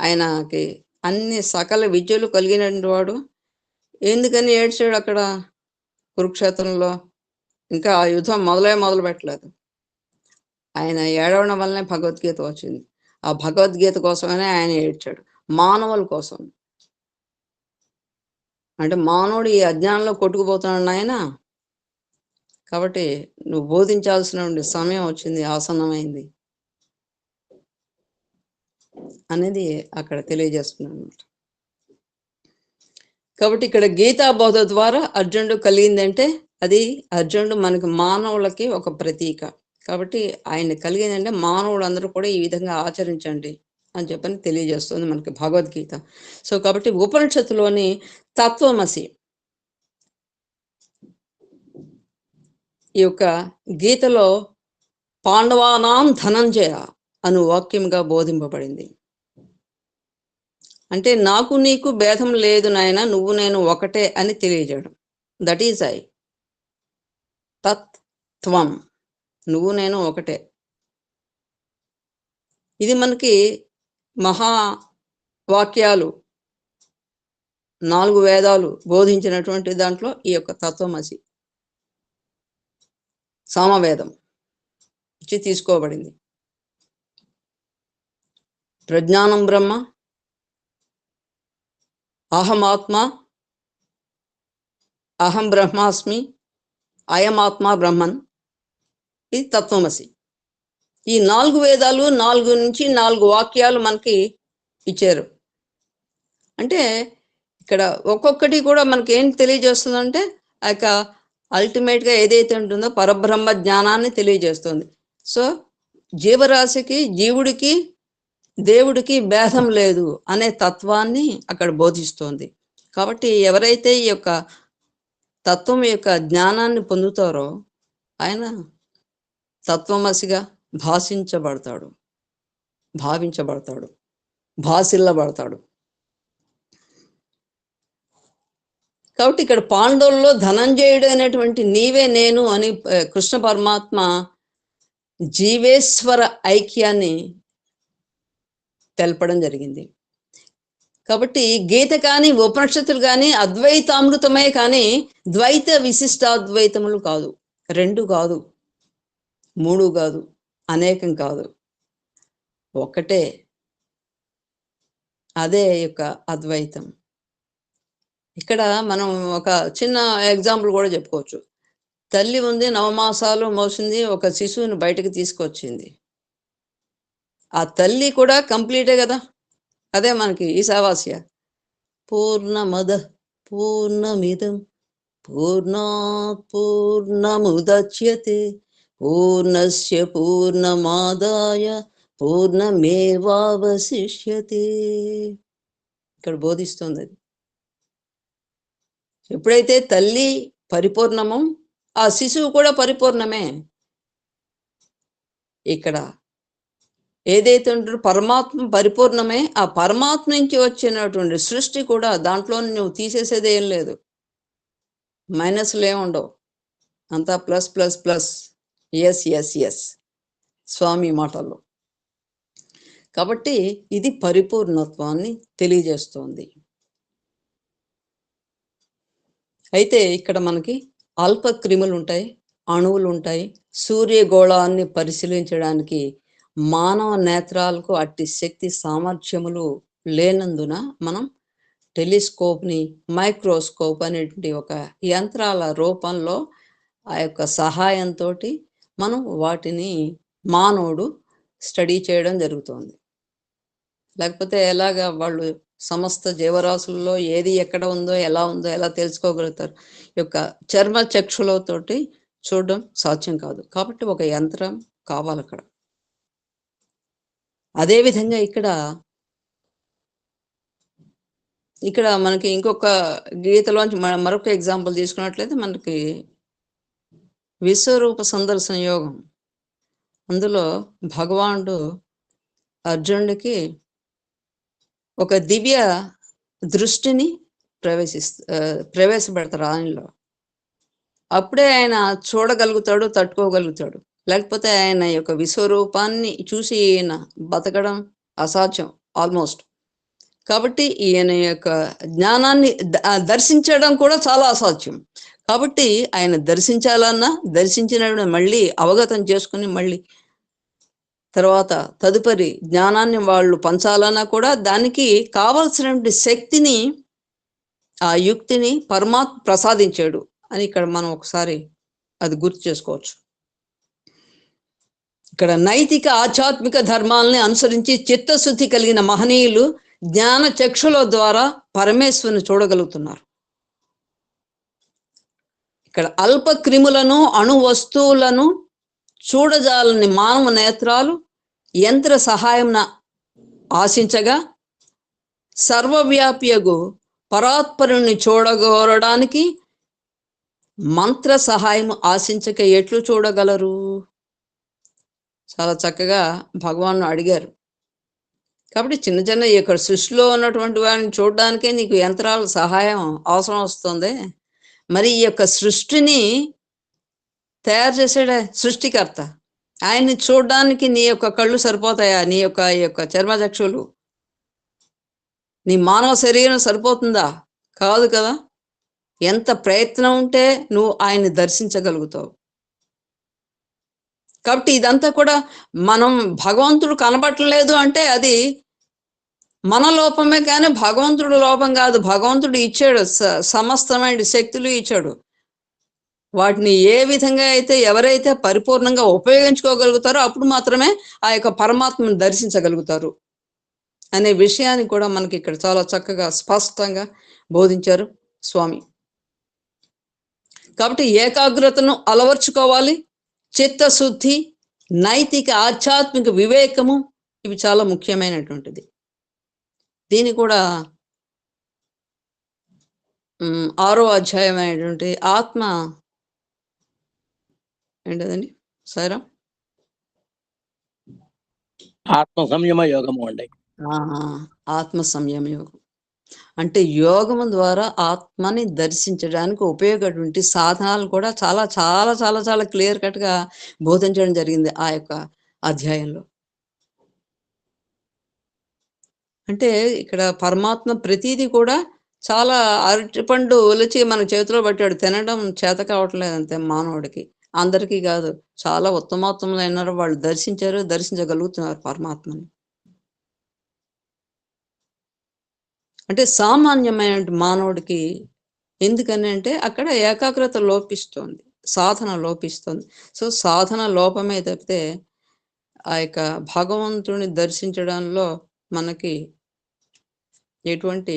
ఆయనకి అన్ని సకల విద్యలు కలిగినటువంటి వాడు. ఎందుకని ఏడ్చాడు అక్కడ కురుక్షేత్రంలో? ఇంకా ఆ యుద్ధం మొదలు పెట్టలేదు. ఆయన ఏడవడం వల్లనే భగవద్గీత వచ్చింది. ఆ భగవద్గీత కోసమనే ఆయన ఏడ్చాడు, మానవుల కోసం. అంటే మానవుడు ఈ అజ్ఞానంలో కొట్టుకుపోతున్నాడు ఆయన. కాబట్టి నువ్వు బోధించాల్సిన సమయం వచ్చింది, ఆసన్నమైంది అనేది అక్కడ తెలియజేస్తున్నాను అన్నమాట. కాబట్టి ఇక్కడ గీతా బోధ ద్వారా అర్జునుడు కలిగిందంటే అది అర్జునుడు మనకి మానవులకి ఒక ప్రతీక. కాబట్టి ఆయన కలిగిందంటే మానవులందరూ కూడా ఈ విధంగా ఆచరించండి అని చెప్పని తెలియజేస్తుంది మనకి భగవద్గీత. సో కాబట్టి ఉపనిషత్తులోని తత్వమసి ఈ యొక్క గీతలో పాండవానాం ధనంజయ అను వాక్యంగా బోధింపబడింది. అంటే నాకు నీకు భేదం లేదు నాయన, నువ్వు నేను ఒకటే అని తెలియజేయడం. దట్ ఈజ్ ఐ తత్వం, నువ్వు నేను ఒకటే. ఇది మనకి మహా వాక్యాలు 4 వేదాలు బోధించినటువంటి దాంట్లో ఈ యొక్క తత్వమసి సామవేదం నుంచి తీసుకోబడింది. ప్రజ్ఞానం బ్రహ్మ, అహమాత్మ, అహం బ్రహ్మాస్మి, అయమాత్మ బ్రహ్మన్, ఇది తత్వమసి. ఈ 4 వేదాలు 4 నుంచి 4 వాక్యాలు మనకి ఇచ్చారు. అంటే ఇక్కడ ఒక్కొక్కటి కూడా మనకి ఏం తెలియజేస్తుందంటే ఆ యొక్క అల్టిమేట్గా ఏదైతే ఉంటుందో పరబ్రహ్మ జ్ఞానాన్ని తెలియజేస్తుంది. సో జీవరాశికి, జీవుడికి, దేవుడికి భేదం లేదు అనే తత్వాన్ని అక్కడ బోధిస్తోంది. కాబట్టి ఎవరైతే ఈ యొక్క తత్వం యొక్క జ్ఞానాన్ని పొందుతారో ఆయన తత్వమసిగా భాషించబడతాడు, భావించబడతాడు, భాసిల్లబడతాడు. కాబట్టి ఇక్కడ పాండవుల్లో ధనంజయుడు అనేటువంటి నీవే నేను అని కృష్ణ పరమాత్మ జీవేశ్వర ఐక్యాన్ని తెలపడం జరిగింది. కాబట్టి గీత కానీ ఉపనిషత్తులు కానీ అద్వైతామృతమే కానీ ద్వైత విశిష్టాద్వైతములు కాదు, 2 కాదు, 3 కాదు, అనేకం కాదు, ఒక్కటే. అదే యొక్క అద్వైతం. ఇక్కడ మనం ఒక చిన్న ఎగ్జాంపుల్ కూడా చెప్పుకోవచ్చు. తల్లి ఉంది, 9 మాసాలు మోసింది, ఒక శిశువుని బయటకు తీసుకొచ్చింది. ఆ తల్లి కూడా కంప్లీటే కదా. అదే మనకి ఈశావాస్య పూర్ణమద పూర్ణమిదం పూర్ణాత్ పూర్ణముదచ్యతే పూర్ణస్య పూర్ణమాదాయ పూర్ణమేవావశిష్యతే. ఇక్కడ బోధిస్తుంది అది. ఎప్పుడైతే తల్లి పరిపూర్ణమో ఆ శిశువు కూడా పరిపూర్ణమే. ఇక్కడ ఏదైతే ఉంటారో పరమాత్మ పరిపూర్ణమే. ఆ పరమాత్మ నుంచి వచ్చినటువంటి సృష్టి కూడా దాంట్లో నువ్వు తీసేసేది ఏం లేదు, మైనస్లు ఏముండవు, అంతా plus plus plus, yes yes yes స్వామి మాటల్లో. కాబట్టి ఇది పరిపూర్ణత్వాన్ని తెలియజేస్తోంది. అయితే ఇక్కడ మనకి అల్ప క్రిములు ఉంటాయి, అణువులు ఉంటాయి. సూర్యగోళాన్ని పరిశీలించడానికి మానవ నేత్రాలకు అట్టి శక్తి సామర్థ్యములు లేనందున మనం టెలిస్కోప్ని, మైక్రోస్కోప్ అనేటువంటి ఒక యంత్రాల రూపంలో ఆ యొక్క సహాయంతో మనం వాటిని మానవుడు స్టడీ చేయడం జరుగుతుంది. లేకపోతే ఎలాగా వాళ్ళు సమస్త జీవరాశుల్లో ఏది ఎక్కడ ఉందో ఎలా తెలుసుకోగలుగుతారు? యొక్క చర్మ చక్షులతోటి చూడడం సాధ్యం కాదు. కాబట్టి ఒక యంత్రం కావాలి అక్కడ. అదేవిధంగా ఇక్కడ మనకి ఇంకొక గీతలోంచి మరొక ఎగ్జాంపుల్ తీసుకున్నట్లయితే మనకి విశ్వరూప సందర్శన యోగం. అందులో భగవానుడు అర్జునుడికి ఒక దివ్య దృష్టిని ప్రవేశపెడతారు ఆయనలో. అప్పుడే ఆయన చూడగలుగుతాడు, తట్టుకోగలుగుతాడు. లేకపోతే ఆయన యొక్క విశ్వరూపాన్ని చూసి ఈయన బతకడం అసాధ్యం ఆల్మోస్ట్. కాబట్టి ఈయన యొక్క జ్ఞానాన్ని దర్శించడం కూడా చాలా అసాధ్యం. కాబట్టి ఆయన దర్శించాలన్నా, దర్శించిన మళ్ళీ అవగతం చేసుకుని మళ్ళీ తర్వాత తదుపరి జ్ఞానాన్ని వాళ్ళు పంచాలన్నా కూడా దానికి కావలసినటువంటి శక్తిని, ఆ యుక్తిని పరమాత్మ ప్రసాదించాడు అని ఇక్కడ మనం ఒకసారి అది గుర్తు చేసుకోవచ్చు. ఇక్కడ నైతిక ఆధ్యాత్మిక ధర్మాలని అనుసరించి చిత్తశుద్ధి కలిగిన మహనీయులు జ్ఞాన చక్షుల ద్వారా పరమేశ్వరుని చూడగలుగుతున్నారు. ఇక్కడ అల్ప క్రిములను, అణు వస్తువులను చూడజాలని మానవ నేత్రాలు యంత్ర సహాయం ఆశించగా సర్వవ్యాప్యగు పరాత్పరుని చూడగోరడానికి మంత్ర సహాయం ఆశించక ఎట్లు చూడగలరు? చాలా చక్కగా భగవాను అడిగారు. కాబట్టి చిన్న చిన్న ఇక్కడ సృష్టిలో ఉన్నటువంటి వాడిని చూడడానికే నీకు యంత్రాల సహాయం అవసరం వస్తుంది. మరి ఈ యొక్క సృష్టిని తయారు చేసాడే సృష్టికర్త, ఆయన్ని చూడడానికి నీ యొక్క కళ్ళు సరిపోతాయా? నీ యొక్క చర్మచక్షులు, నీ మానవ శరీరం సరిపోతుందా? కాదు కదా. ఎంత ప్రయత్నం ఉంటే నువ్వు ఆయన్ని దర్శించగలుగుతావు. కాబట్టి ఇదంతా కూడా మనం భగవంతుడు కనబట్టలేదు అంటే అది మన లోపమే, కానీ భగవంతుడు లోపం కాదు. భగవంతుడు ఇచ్చాడు, సమస్తమైన శక్తులు ఇచ్చాడు. వాటిని ఏ విధంగా అయితే ఎవరైతే పరిపూర్ణంగా ఉపయోగించుకోగలుగుతారో అప్పుడు మాత్రమే ఆ యొక్క పరమాత్మను దర్శించగలుగుతారు అనే విషయాన్ని కూడా మనకి ఇక్కడ చాలా చక్కగా స్పష్టంగా బోధించారు స్వామి. కాబట్టి ఏకాగ్రతను అలవర్చుకోవాలి. చిత్తశుద్ధి, నైతిక ఆధ్యాత్మిక వివేకము, ఇవి చాలా ముఖ్యమైనటువంటిది. దీని కూడా 6వ అధ్యాయమైనటువంటి ఆత్మ ఏంటదండి సారా, ఆత్మ సంయమ యోగము అండి. ఆత్మ సంయమ యోగం అంటే యోగము ద్వారా ఆత్మని దర్శించడానికి ఉపయోగపడే సాధనాలు కూడా చాలా చాలా చాలా చాలా క్లియర్ కట్ గా బోధించడం జరిగింది ఆ యొక్క అధ్యాయంలో. అంటే ఇక్కడ పరమాత్మ ప్రతిదీ కూడా చాలా అరటిపండు ఒలిచి మన చేతిలో పట్టాడు, తినడం చేత కావట్లేదు అంతే మానవుడికి, అందరికీ కాదు. చాలా ఉత్తమోత్తములైన వాళ్ళు దర్శించారు, దర్శించగలుగుతున్నారు పరమాత్మని. అంటే సామాన్యమైన మానవుడికి ఎందుకని అంటే అక్కడ ఏకాగ్రత లోపిస్తుంది, సాధన లోపిస్తుంది. సో సాధన లోపమే తప్పితే ఆ యొక్క భగవంతుని దర్శించడంలో మనకి ఎటువంటి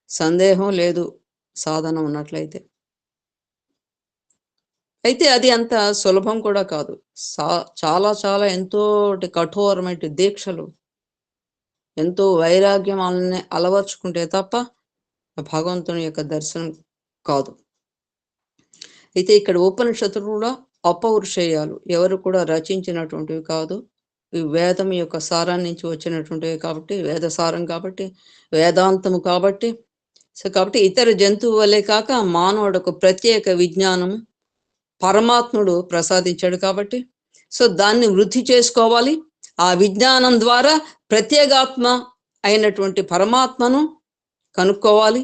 సందేహం లేదు, సాధన ఉన్నట్లయితే. అయితే అది అంత సులభం కూడా కాదు. చాలా చాలా ఎంతో కఠోరమైన దీక్షలు, ఎంతో వైరాగ్యం వాళ్ళని అలవర్చుకుంటే తప్ప భగవంతుని యొక్క దర్శనం కాదు. అయితే ఇక్కడ ఉపనిషత్తులు కూడా అపౌరుషేయాలు, ఎవరు కూడా రచించినటువంటివి కాదు. ఈ వేదం యొక్క సారాన్ని నుంచి వచ్చినటువంటివి కాబట్టి, వేద సారం కాబట్టి, వేదాంతము కాబట్టి. సో కాబట్టి ఇతర జంతువు వలె కాక మానవుడు ప్రత్యేక విజ్ఞానము పరమాత్ముడు ప్రసాదించాడు కాబట్టి, సో దాన్ని వృద్ధి చేసుకోవాలి. ఆ విజ్ఞానం ద్వారా ప్రత్యేగాత్మ అయినటువంటి పరమాత్మను కనుక్కోవాలి.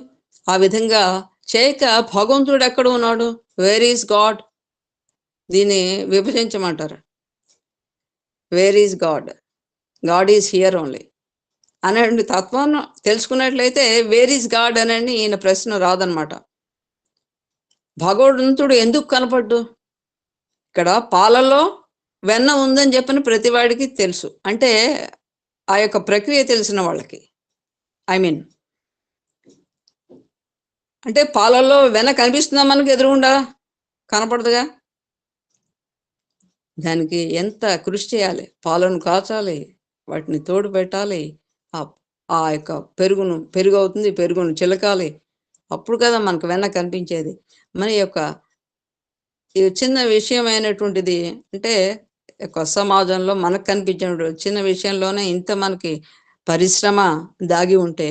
ఆ విధంగా చేయక భగవంతుడు ఎక్కడ ఉన్నాడు, వేర్ ఈజ్ గాడ్, దీన్ని విభజించమంటారు. Where is God, God is here only అనే తత్వాన్ని తెలుసుకున్నట్లయితే వేర్ ఈజ్ గాడ్ అనండి ఈయన ప్రశ్న రాదనమాట. భగవంతుడు ఎందుకు కనపడ్డు? ఇక్కడ పాలలో వెన్న ఉందని చెప్పిన ప్రతివాడికి తెలుసు, అంటే ఆ యొక్క ప్రక్రియ తెలిసిన వాళ్ళకి. అంటే పాలల్లో వెన్న కనిపిస్తుందా మనకి ఎదురుగుండా? కనపడదుగా. దానికి ఎంత కృషి చేయాలి, పాలను కాచాలి, వాటిని తోడు పెట్టాలి, ఆ యొక్క పెరుగు అవుతుంది, పెరుగును చిలకాలి, అప్పుడు కదా మనకు వెన్న కనిపించేది. మన యొక్క ఈ చిన్న విషయమైనటువంటిది అంటే సమాజంలో మనకు కనిపించిన చిన్న విషయంలోనే ఇంత మనకి పరిశ్రమ దాగి ఉంటే,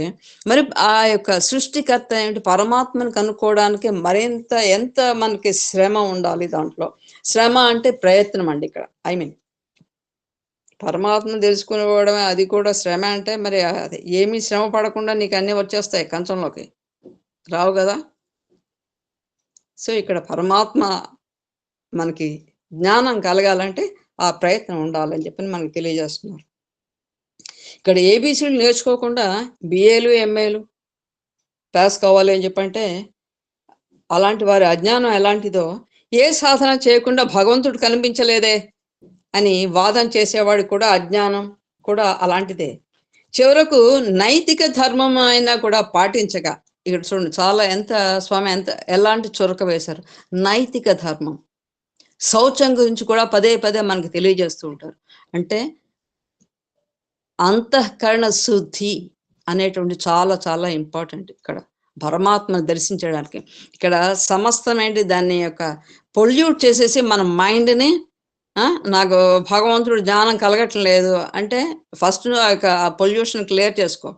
మరి ఆ యొక్క సృష్టికర్త ఏంటి పరమాత్మను కనుక్కోవడానికి మరింత ఎంత మనకి శ్రమ ఉండాలి. దాంట్లో శ్రమ అంటే ప్రయత్నం అండి. ఇక్కడ పరమాత్మను తెలుసుకునేవడమే, అది కూడా శ్రమ అంటే మరి అది ఏమీ శ్రమ పడకుండా నీకు అన్నీ వచ్చేస్తాయి, కంచంలోకి రావు కదా. సో ఇక్కడ పరమాత్మ మనకి జ్ఞానం కలగాలంటే ఆ ప్రయత్నం ఉండాలని చెప్పి మనకి తెలియజేస్తున్నారు. ఇక్కడ ఏబీసీలు నేర్చుకోకుండా బిఏలు ఎంఏలు పాస్ కావాలి అని చెప్పంటే అలాంటి వారి అజ్ఞానం ఎలాంటిదో, ఏ సాధన చేయకుండా భగవంతుడు కనిపించలేదే అని వాదన చేసేవాడు కూడా అజ్ఞానం కూడా అలాంటిదే. చివరకు నైతిక ధర్మం అయినా కూడా పాటించగా, ఇక్కడ చూడండి చాలా స్వామి ఎలాంటి చురక వేశారు. నైతిక ధర్మం, శౌచం గురించి కూడా పదే పదే మనకు తెలియజేస్తూ ఉంటారు. అంటే అంతఃకరణ శుద్ధి అనేటువంటి చాలా చాలా ఇంపార్టెంట్ ఇక్కడ పరమాత్మను దర్శించడానికి. ఇక్కడ సమస్తమేంటి దాన్ని యొక్క పొల్యూట్ చేసేసి మన మైండ్ని, నాకు భగవంతుడు జ్ఞానం కలగట్లేదు అంటే ఫస్ట్ ఆ పొల్యూషన్ క్లియర్ చేసుకో,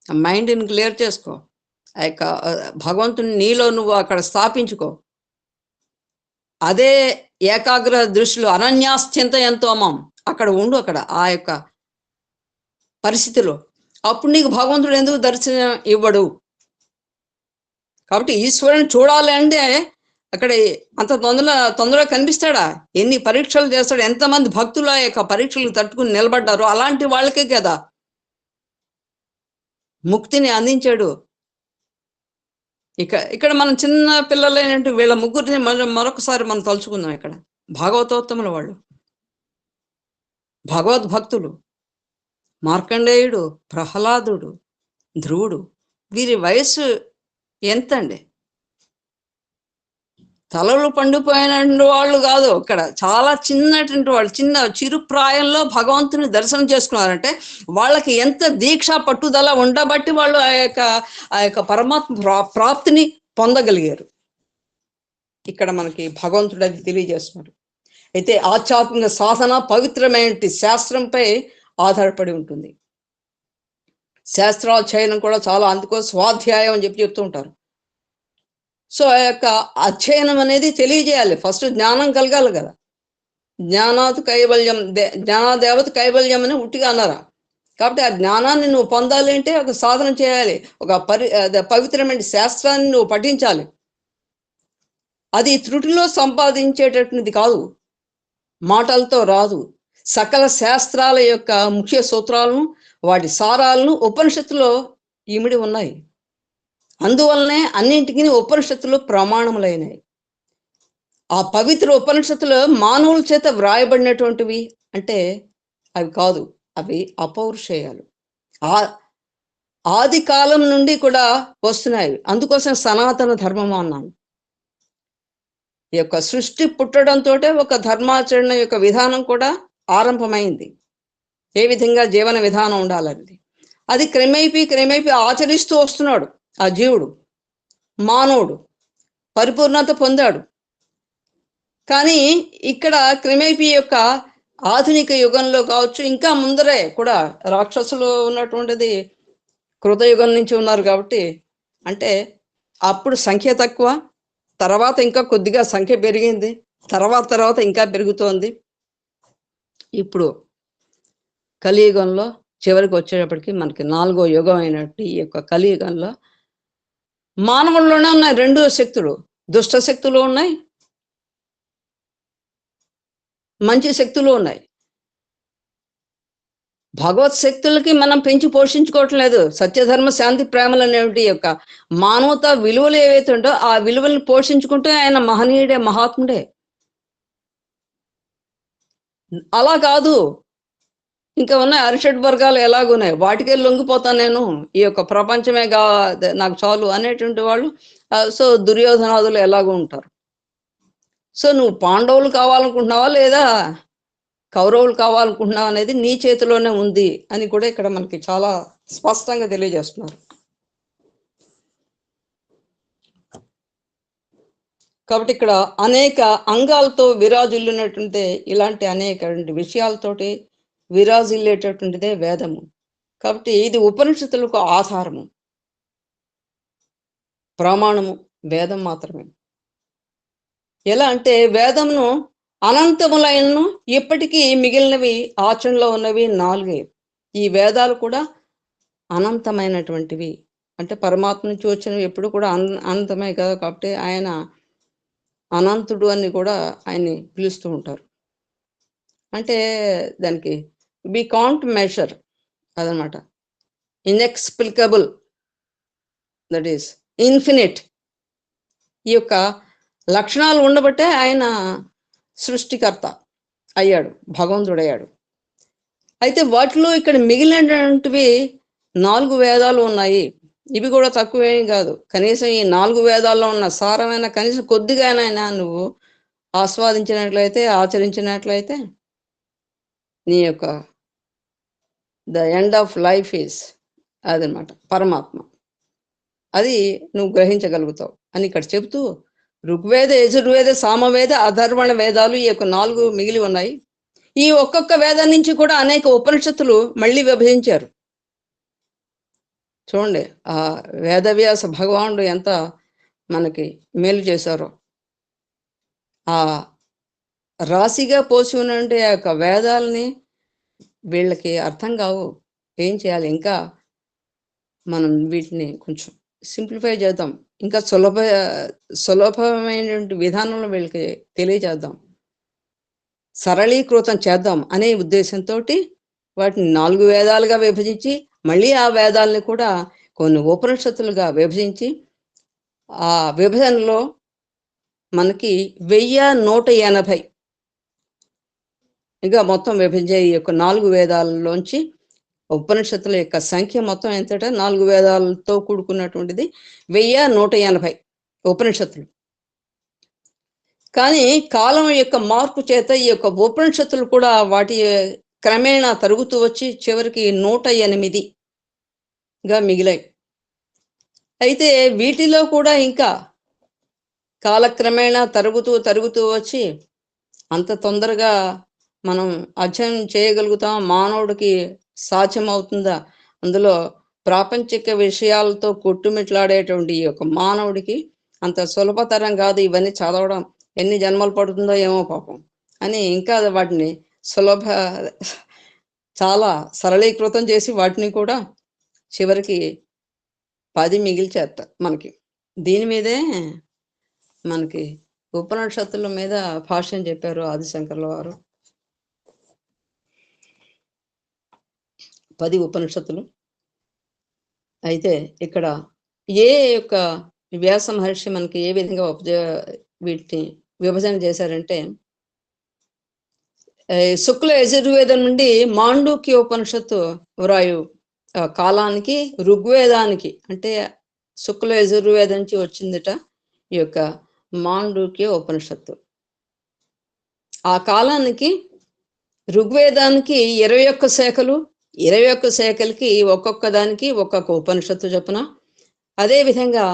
ఆ మైండ్ని క్లియర్ చేసుకో, ఆ యొక్క భగవంతుని నీలో నువ్వు అక్కడ స్థాపించుకో. అదే ఏకాగ్ర దృష్టిలో అనన్యాశ్చింతయంతోమం అక్కడ ఉండు, అక్కడ ఆ యొక్క పరిస్థితిలో. అప్పుడు నీకు భగవంతుడు ఎందుకు దర్శనం ఇవ్వడు? కాబట్టి ఈశ్వరుని చూడాలి అంటే అక్కడ అంత తొందరగా కనిపిస్తాడా? ఎన్ని పరీక్షలు చేస్తాడు, ఎంతమంది భక్తులు ఆ యొక్క పరీక్షలు తట్టుకుని నిలబడ్డారు, అలాంటి వాళ్ళకే కదా ముక్తిని అందించాడు. ఇక్కడ మనం చిన్న పిల్లలైనట్టు వీళ్ళ ముగ్గురిని మరొకసారి మనం తలుచుకుందాం. ఇక్కడ భాగవతోత్తముల వాళ్ళు, భగవద్భక్తులు, మార్కండేయుడు, ప్రహ్లాదుడు, ధ్రువుడు, వీరి వయస్సు ఎంత అండి? తలలు పండిపోయిన వాళ్ళు కాదు, ఇక్కడ చాలా చిన్నటువంటి వాళ్ళు, చిరు ప్రాయంలో భగవంతుని దర్శనం చేసుకున్నారంటే వాళ్ళకి ఎంత దీక్ష పట్టుదల ఉండబట్టి వాళ్ళు ఆ యొక్క పరమాత్మ ప్రాప్తిని పొందగలిగారు. ఇక్కడ మనకి భగవంతుడు అది తెలియజేస్తున్నాడు. అయితే ఆధ్యాత్మిక సాధన పవిత్రమైన శాస్త్రంపై ఆధారపడి ఉంటుంది. శాస్త్రాధ్యయనం కూడా చాలా, అందుకో స్వాధ్యాయం అని చెప్తూ ఉంటారు. సో ఆ యొక్క అధ్యయనం అనేది తెలియజేయాలి. ఫస్ట్ జ్ఞానం కలగాలి కదా. జ్ఞానాత్ కైవల్యం, జ్ఞానాదేవత కైవల్యం అని ఉట్టిగా అన్నారా? కాబట్టి ఆ జ్ఞానాన్ని నువ్వు పొందాలి అంటే ఒక సాధన చేయాలి, ఒక పవిత్రమైన శాస్త్రాన్ని నువ్వు పఠించాలి. అది త్రుటిలో సంపాదించేటటువంటిది కాదు, మాటలతో రాదు. సకల శాస్త్రాల యొక్క ముఖ్య సూత్రాలను, వాటి సారాలను ఉపనిషత్తులో ఇమిడి ఉన్నాయి. అందువల్లనే అన్నింటికి ఉపనిషత్తులు ప్రమాణములైనవి. ఆ పవిత్ర ఉపనిషత్తులు మానవుల చేత వ్రాయబడినటువంటివి అంటే అవి కాదు, అవి అపౌరుషేయాలు. ఆది కాలం నుండి కూడా వస్తున్నాయి. అందుకోసం సనాతన ధర్మం అన్నాను. ఈ యొక్క సృష్టి పుట్టడంతో ఒక ధర్మాచరణ యొక్క విధానం కూడా ఆరంభమైంది. ఏ విధంగా జీవన విధానం ఉండాలన్నది అది క్రమేపీ ఆచరిస్తూ వస్తున్నాడు. ఆ జీవుడు, మానవుడు పరిపూర్ణత పొందాడు. కానీ ఇక్కడ క్రమేపీ యొక్క ఆధునిక యుగంలో కావచ్చు, ఇంకా ముందరే కూడా రాక్షసులు ఉన్నటువంటిది కృతయుగం నుంచి ఉన్నారు. కాబట్టి అంటే అప్పుడు సంఖ్య తక్కువ, తర్వాత ఇంకా కొద్దిగా సంఖ్య పెరిగింది, తర్వాత ఇంకా పెరుగుతోంది. ఇప్పుడు కలియుగంలో చివరికి వచ్చేటప్పటికి మనకి 4వ యుగం అయినట్టు ఈ యొక్క కలియుగంలో మానవుల్లోనే ఉన్నాయి 2 శక్తులు. దుష్ట శక్తులు ఉన్నాయి, మంచి శక్తులు ఉన్నాయి. భగవత్ శక్తులకి మనం పెంచి పోషించుకోవట్లేదు. సత్యధర్మ శాంతి ప్రేమలు అనేవి యొక్క మానవతా విలువలు ఏవైతే ఉంటో ఆ విలువలను పోషించుకుంటే ఆయన మహనీయుడే, మహాత్ముడే. అలా కాదు, ఇంకా ఉన్నాయి అరిషడ్ వర్గాలు ఎలాగున్నాయి, వాటికే లొంగిపోతాను నేను, ఈ యొక్క ప్రపంచమే నాకు చాలు అనేటువంటి వాళ్ళు. సో దుర్యోధనాదులు ఎలాగూ ఉంటారు. సో నువ్వు పాండవులు కావాలనుకుంటున్నావా లేదా కౌరవులు కావాలనుకుంటున్నావా అనేది నీ చేతిలోనే ఉంది అని కూడా ఇక్కడ మనకి చాలా స్పష్టంగా తెలియజేస్తున్నారు. కాబట్టి ఇక్కడ అనేక అంగాలతో విరాజిల్లినటువంటి ఇలాంటి అనేక విషయాలతోటి విరాజిల్లేటటువంటిదే వేదము. కాబట్టి ఇది ఉపనిషత్తులకు ఆధారము, ప్రమాణము వేదం మాత్రమే. ఎలా అంటే వేదమును అనంతములైనను ఇప్పటికీ మిగిలినవి ఆచరణలో ఉన్నవి 4. ఈ వేదాలు కూడా అనంతమైనటువంటివి. అంటే పరమాత్మ నుంచి వచ్చినవి ఎప్పుడు కూడా అనంతమే కదా. కాబట్టి ఆయన అనంతుడు అని కూడా ఆయన్ని పిలుస్తూ ఉంటారు. అంటే దానికి వి కాంట్ మెషర్ అదనమాట. Inexplicable, that is infinite. ఈ యొక్క లక్షణాలు ఉండబట్టే ఆయన సృష్టికర్త అయ్యాడు, భగవంతుడయ్యాడు. అయితే వాటిలో ఇక్కడ మిగిలినటువంటివి 4 వేదాలు ఉన్నాయి. ఇవి కూడా తక్కువేం కాదు. కనీసం ఈ 4 వేదాల్లో ఉన్న సారమైన కనీసం కొద్దిగానైనా నువ్వు ఆస్వాదించినట్లయితే, ఆచరించినట్లయితే నీ యొక్క the end of life is అదనమాట పరమాత్మ. అది నువ్వు గ్రహించగలుగుతావు అని ఇక్కడ చెబుతూ ఋగ్వేద, యజుర్వేద, సామవేద, అధర్వణ వేదాలు ఈ యొక్క 4 మిగిలి ఉన్నాయి. ఈ ఒక్కొక్క వేదం నుంచి కూడా అనేక ఉపనిషత్తులు మళ్ళీ విభజించారు. చూడండి ఆ వేదవ్యాస భగవానుడు ఎంత మనకి మేలు చేశారో. ఆ రాశిగా పోసి ఉన్నటువంటి ఆ యొక్క వేదాలని వీళ్ళకి అర్థం కావు. ఏం చేయాలి? ఇంకా మనం వీటిని కొంచెం సింప్లిఫై చేద్దాం, ఇంకా సులభమైనటువంటి విధానంలో వీళ్ళకి తెలియజేద్దాం, సరళీకృతం చేద్దాం అనే ఉద్దేశంతో వాటిని 4 వేదాలుగా విభజించి మళ్ళీ ఆ వేదాలని కూడా కొన్ని ఉపనిషత్తులుగా విభజించి ఆ విభజనలో మనకి 1180 ఇంకా మొత్తం విభజించే ఈ యొక్క 4 వేదాలలోంచి ఉపనిషత్తుల యొక్క సంఖ్య మొత్తం ఎంతట 4 వేదాలతో కూడుకున్నటువంటిది 1180 ఉపనిషత్తులు. కానీ కాలం యొక్క మార్పు చేత ఈ యొక్క ఉపనిషత్తులు కూడా వాటి క్రమేణా తరుగుతూ వచ్చి చివరికి 108గా మిగిలాయి. అయితే వీటిలో కూడా ఇంకా కాలక్రమేణా తరుగుతూ వచ్చి అంత తొందరగా మనం అధ్యయనం చేయగలుగుతాం, మానవుడికి సాధ్యమవుతుందా, అందులో ప్రాపంచిక విషయాలతో కొట్టుమిట్లాడేటువంటి ఈ యొక్క మానవుడికి అంత సులభతరం కాదు ఇవన్నీ చదవడం, ఎన్ని జన్మలు పడుతుందో ఏమో పాపం అని ఇంకా వాటిని చాలా సరళీకృతం చేసి వాటిని కూడా చివరికి 10 మిగిల్చేట మనకి. దీని మీదే మనకి ఉపనిషత్తుల మీద భాష్యం చెప్పారు ఆదిశంకర్ల వారు. 10 ఉపనిషత్తులు. అయితే ఇక్కడ ఏ యొక్క వ్యాస మహర్షి మనకి ఏ విధంగా వీటిని విభజన చేశారంటే, శుక్ల యజుర్వేదం నుండి మాండూక్య ఉపనిషత్తు వ్రాయు కాలానికి ఋగ్వేదానికి అంటే శుక్ల యజుర్వేదం నుంచి వచ్చిందిట ఈ యొక్క మాండూక్య ఉపనిషత్తు. ఆ కాలానికి ఋగ్వేదానికి 21 శాఖలు, 21 శాఖలకి ఒక్కొక్క దానికి ఒక్కొక్క ఉపనిషత్తు చొప్పున. అదేవిధంగా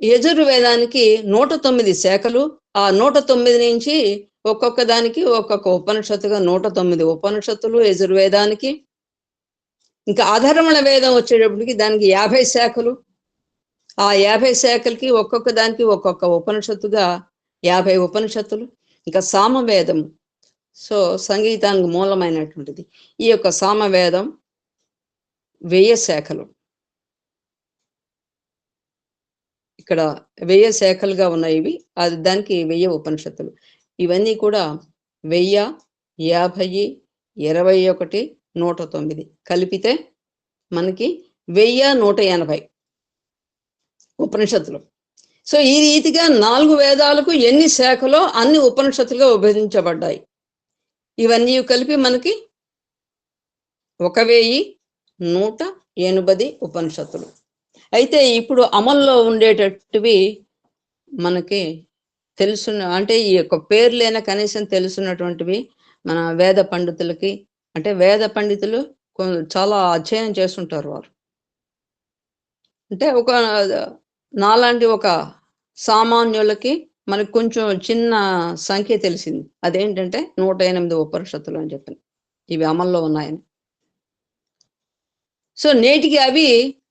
యజుర్వేదానికి 109 శాఖలు, ఆ 109 నుంచి ఒక్కొక్క దానికి ఒక్కొక్క ఉపనిషత్తుగా 109 ఉపనిషత్తులు యజుర్వేదానికి. ఇంకా అధర్వణ వేదం వచ్చేటప్పటికి దానికి 50 శాఖలు, ఆ 50 శాఖలకి ఒక్కొక్క దానికి ఒక్కొక్క ఉపనిషత్తుగా 50 ఉపనిషత్తులు. ఇంకా సామవేదం, సో సంగీతానికి మూలమైనటువంటిది ఈ యొక్క సామవేదం 1000 శాఖలు. ఇక్కడ 1000 శాఖలుగా ఉన్నాయి ఇవి, అది దానికి 1000 ఉపనిషత్తులు. ఇవన్నీ కూడా 1000, 50, 21, 109 కలిపితే మనకి 1180 ఉపనిషత్తులు. సో ఈ రీతిగా 4 వేదాలకు ఎన్ని శాఖలో అన్ని ఉపనిషత్తులుగా విభజించబడ్డాయి. ఇవన్నీ కలిపి మనకి 1180 ఉపనిషత్తులు. అయితే ఇప్పుడు అమల్లో ఉండేటట్టువి మనకి తెలుసున్న, అంటే ఈ యొక్క పేర్లైనా కనీసం తెలుసున్నటువంటివి మన వేద పండితులకి, అంటే వేద పండితులు చాలా అధ్యయనం చేస్తుంటారు వారు. అంటే ఒక నాలాంటి ఒక సామాన్యులకి మనకు కొంచెం చిన్న సంఖ్య తెలిసింది, అదేంటంటే 108 ఉపనిషత్తులు అని చెప్పిన ఇవి అమల్లో ఉన్నాయని. సో నేటికి అవి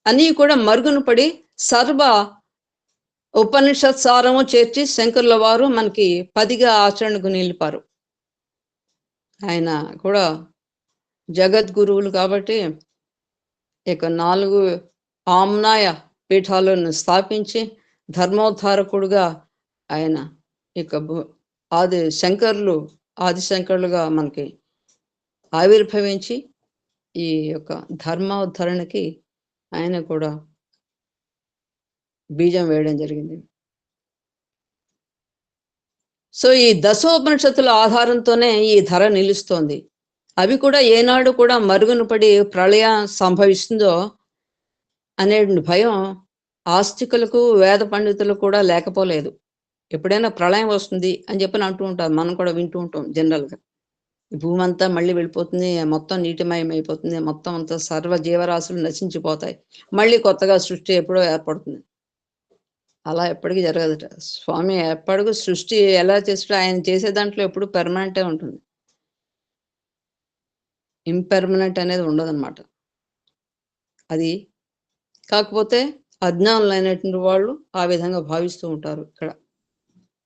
అన్నీ కూడా మరుగున పడి సర్వ ఉపనిషత్ సారము చేర్చి శంకరుల వారు మనకి 10గా ఆచరణకు నిలిపారు. ఆయన కూడా జగద్గురువులు కాబట్టి ఇక 4 ఆమ్నాయ పీఠాలను స్థాపించి ధర్మోద్ధారకుడుగా ఆయన ఇక ఆదిశంకరులుగా మనకి ఆవిర్భవించి ఈ యొక్క ధర్మోద్ధరణకి ఆయన కూడా బీజం వేయడం జరిగింది. సో ఈ దశోపనిషత్తుల ఆధారంతోనే ఈ ధర నిలుస్తోంది. అవి కూడా ఏనాడు కూడా మరుగున పడి ప్రళయం సంభవిస్తుందో అనే భయం ఆస్తికులకు వేద పండితులకు కూడా లేకపోలేదు. ఎప్పుడైనా ప్రళయం వస్తుంది అని చెప్పని అంటూ ఉంటారు, మనం కూడా వింటూ ఉంటాం జనరల్గా. ఈ భూమి అంతా మళ్ళీ వెళ్ళిపోతుంది, మొత్తం నీటిమయం అయిపోతుంది, మొత్తం అంతా సర్వ జీవరాశులు నశించిపోతాయి, మళ్ళీ కొత్తగా సృష్టి ఎప్పుడో ఏర్పడుతుంది. అలా ఎప్పటికీ జరగదట. స్వామి ఎప్పటికీ సృష్టి ఎలా చేస్తే ఆయన చేసే దాంట్లో ఎప్పుడు పెర్మనెంటే ఉంటుంది, ఇంపెర్మనెంట్ అనేది ఉండదన్నమాట. అది కాకపోతే అజ్ఞానులైనటువంటి వాళ్ళు ఆ విధంగా భావిస్తూ ఉంటారు. ఇక్కడ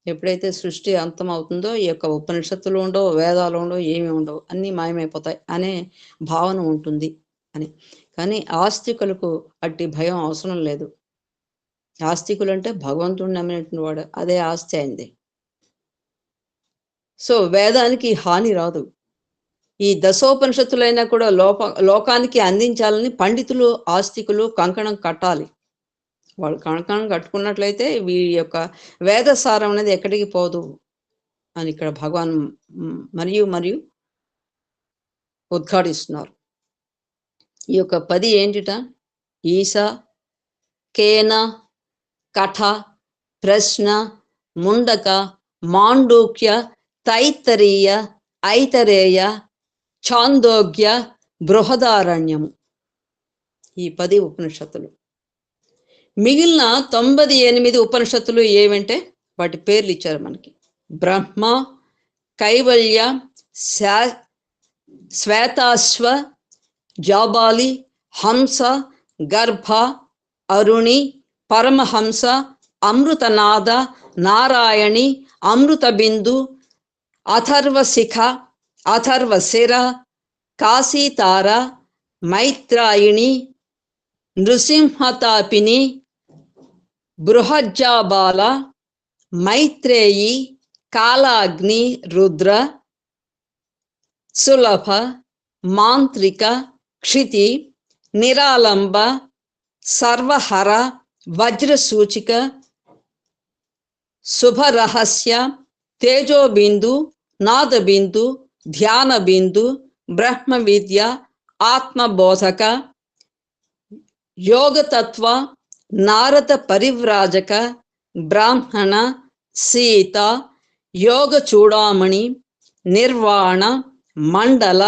ఎప్పుడైతే సృష్టి అంతం అవుతుందో ఈ యొక్క ఉపనిషత్తులు ఉండవు, వేదాలు ఉండవు, ఏమి ఉండవు, అన్నీ మాయమైపోతాయి అనే భావన ఉంటుంది అని. కానీ ఆస్తికులకు అట్టి భయం అవసరం లేదు. ఆస్తికులు అంటే భగవంతుడిని నమ్మినటువంటి వాడు, అదే ఆస్తి అయింది. సో వేదానికి హాని రాదు. ఈ దశోపనిషత్తులైనా కూడా లోకానికి అందించాలని పండితులు ఆస్తికులు కంకణం కట్టాలి. వాళ్ళు కంకణం కట్టుకున్నట్లయితే వీరి యొక్క వేదసారం అనేది ఎక్కడికి పోదు అని ఇక్కడ భగవాన్ మరియు ఉద్ఘాటిస్తున్నారు. ఈ యొక్క 10 ఏంటిట? ఈశ, కేన, కఠ, ప్రశ్న, ముండక, మాండూక్య, తైత్తరీయ, ఐతరేయ, ఛాందోగ్య, బృహదారణ్యము. ఈ 10 ఉపనిషత్తులు. మిగిలిన 98 ఉపనిషత్తులు ఏమంటే వాటి పేర్లు ఇచ్చారు మనకి. బ్రహ్మ, కైవల్య, శ్వేతాశ్వ, జాబాలి, హంస, గర్భ, అరుణి, పరమహంస, అమృతనాద, నారాయణి, అమృత బిందు, అథర్వశిఖ, అథర్వశిర, కాశీతార, మైత్రాయిణి, నృసింహతాపిని, బృహజ్జాబాల, మైత్రేయి, కాలాగ్ని, రుద్ర, సులభ, మాంత్రిక, క్షితి, నిరాలంబ, సర్వహర, వజ్రసూచిక, శుభరహస్య, తేజోబిందు, నాదబిందు, ధ్యానబిందు, బ్రహ్మ విద్య, ఆత్మబోధక, యోగతత్వ, నారద పరివ్రాజక, బ్రాహ్మణ, సీత, యోగ చూడామణి, నిర్వాణ, మండల,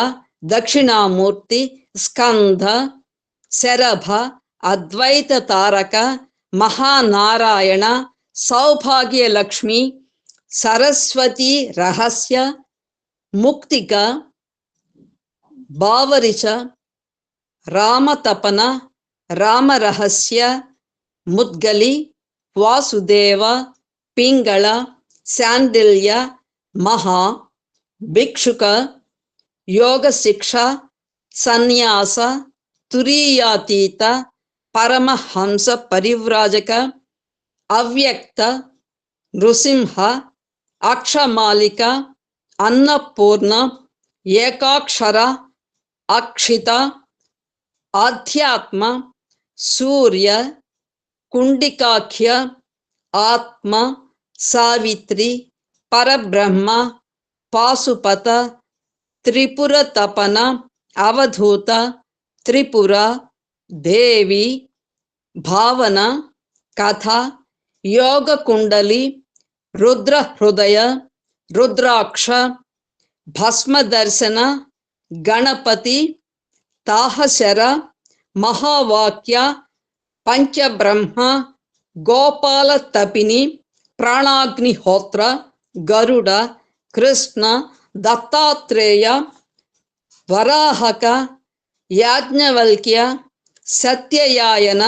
దక్షిణామూర్తి, స్కంధ, శరభ, అద్వైత తారక, మహానారాయణ, సౌభాగ్యలక్ష్మి, సరస్వతి రహస్య, ముక్తిక, బావరిచ, రామతపన, రామరహస్య, ముద్గలి, వాసుదేవ, పింగళ, శాండిల్య, మహా, భిక్షుక, యోగ శిక్ష, సన్యాస, తురీయాతీత, పరమహంస పరివ్రాజక, అవ్యక్త, నృసింహ, అక్షమాలిక, అన్నపూర్ణ, ఏకాక్షర, అక్షిత, ఆధ్యాత్మ, సూర్య, కుండికాఖ్య, ఆత్మ, సావిత్రి, పరబ్రహ్మ, పాశుపత, త్రిపుర తపన, అవధూత, త్రిపుర, దేవి, భావన, కథ, యోగ కుండలి, రుద్ర హృదయ, రుద్రాక్ష, భస్మదర్శన, గణపతి, తాహశర, మహావాక్య, పంచబ్రహ్మ, గోపాల తపిని, ప్రాణాగ్నిహోత్ర, గరుడ, కృష్ణ, దత్తాత్రేయ, వరాహక, యాజ్ఞవల్క్య, సత్యయాయన,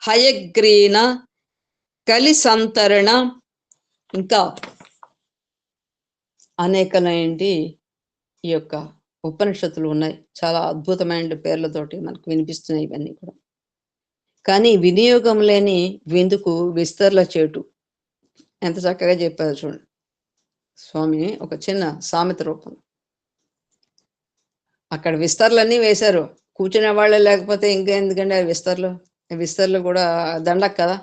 హయగ్రీన, కలిసంతరణ, ఇంకా అనేకమైనటువంటి ఈ యొక్క ఉపనిషత్తులు ఉన్నాయి. చాలా అద్భుతమైన పేర్లతోటి మనకు వినిపిస్తున్నాయి ఇవన్నీ కూడా. కానీ వినియోగం లేని విందుకు విస్తర్ల చేటు. ఎంత చక్కగా చెప్పారు చూడండి స్వామి. ఒక చిన్న సామెత రూపం. అక్కడ విస్తర్లన్నీ వేశారు, కూర్చునే వాళ్ళే లేకపోతే ఇంకా ఎందుకంటే ఆ విస్తర్లు కూడా దండక కదా.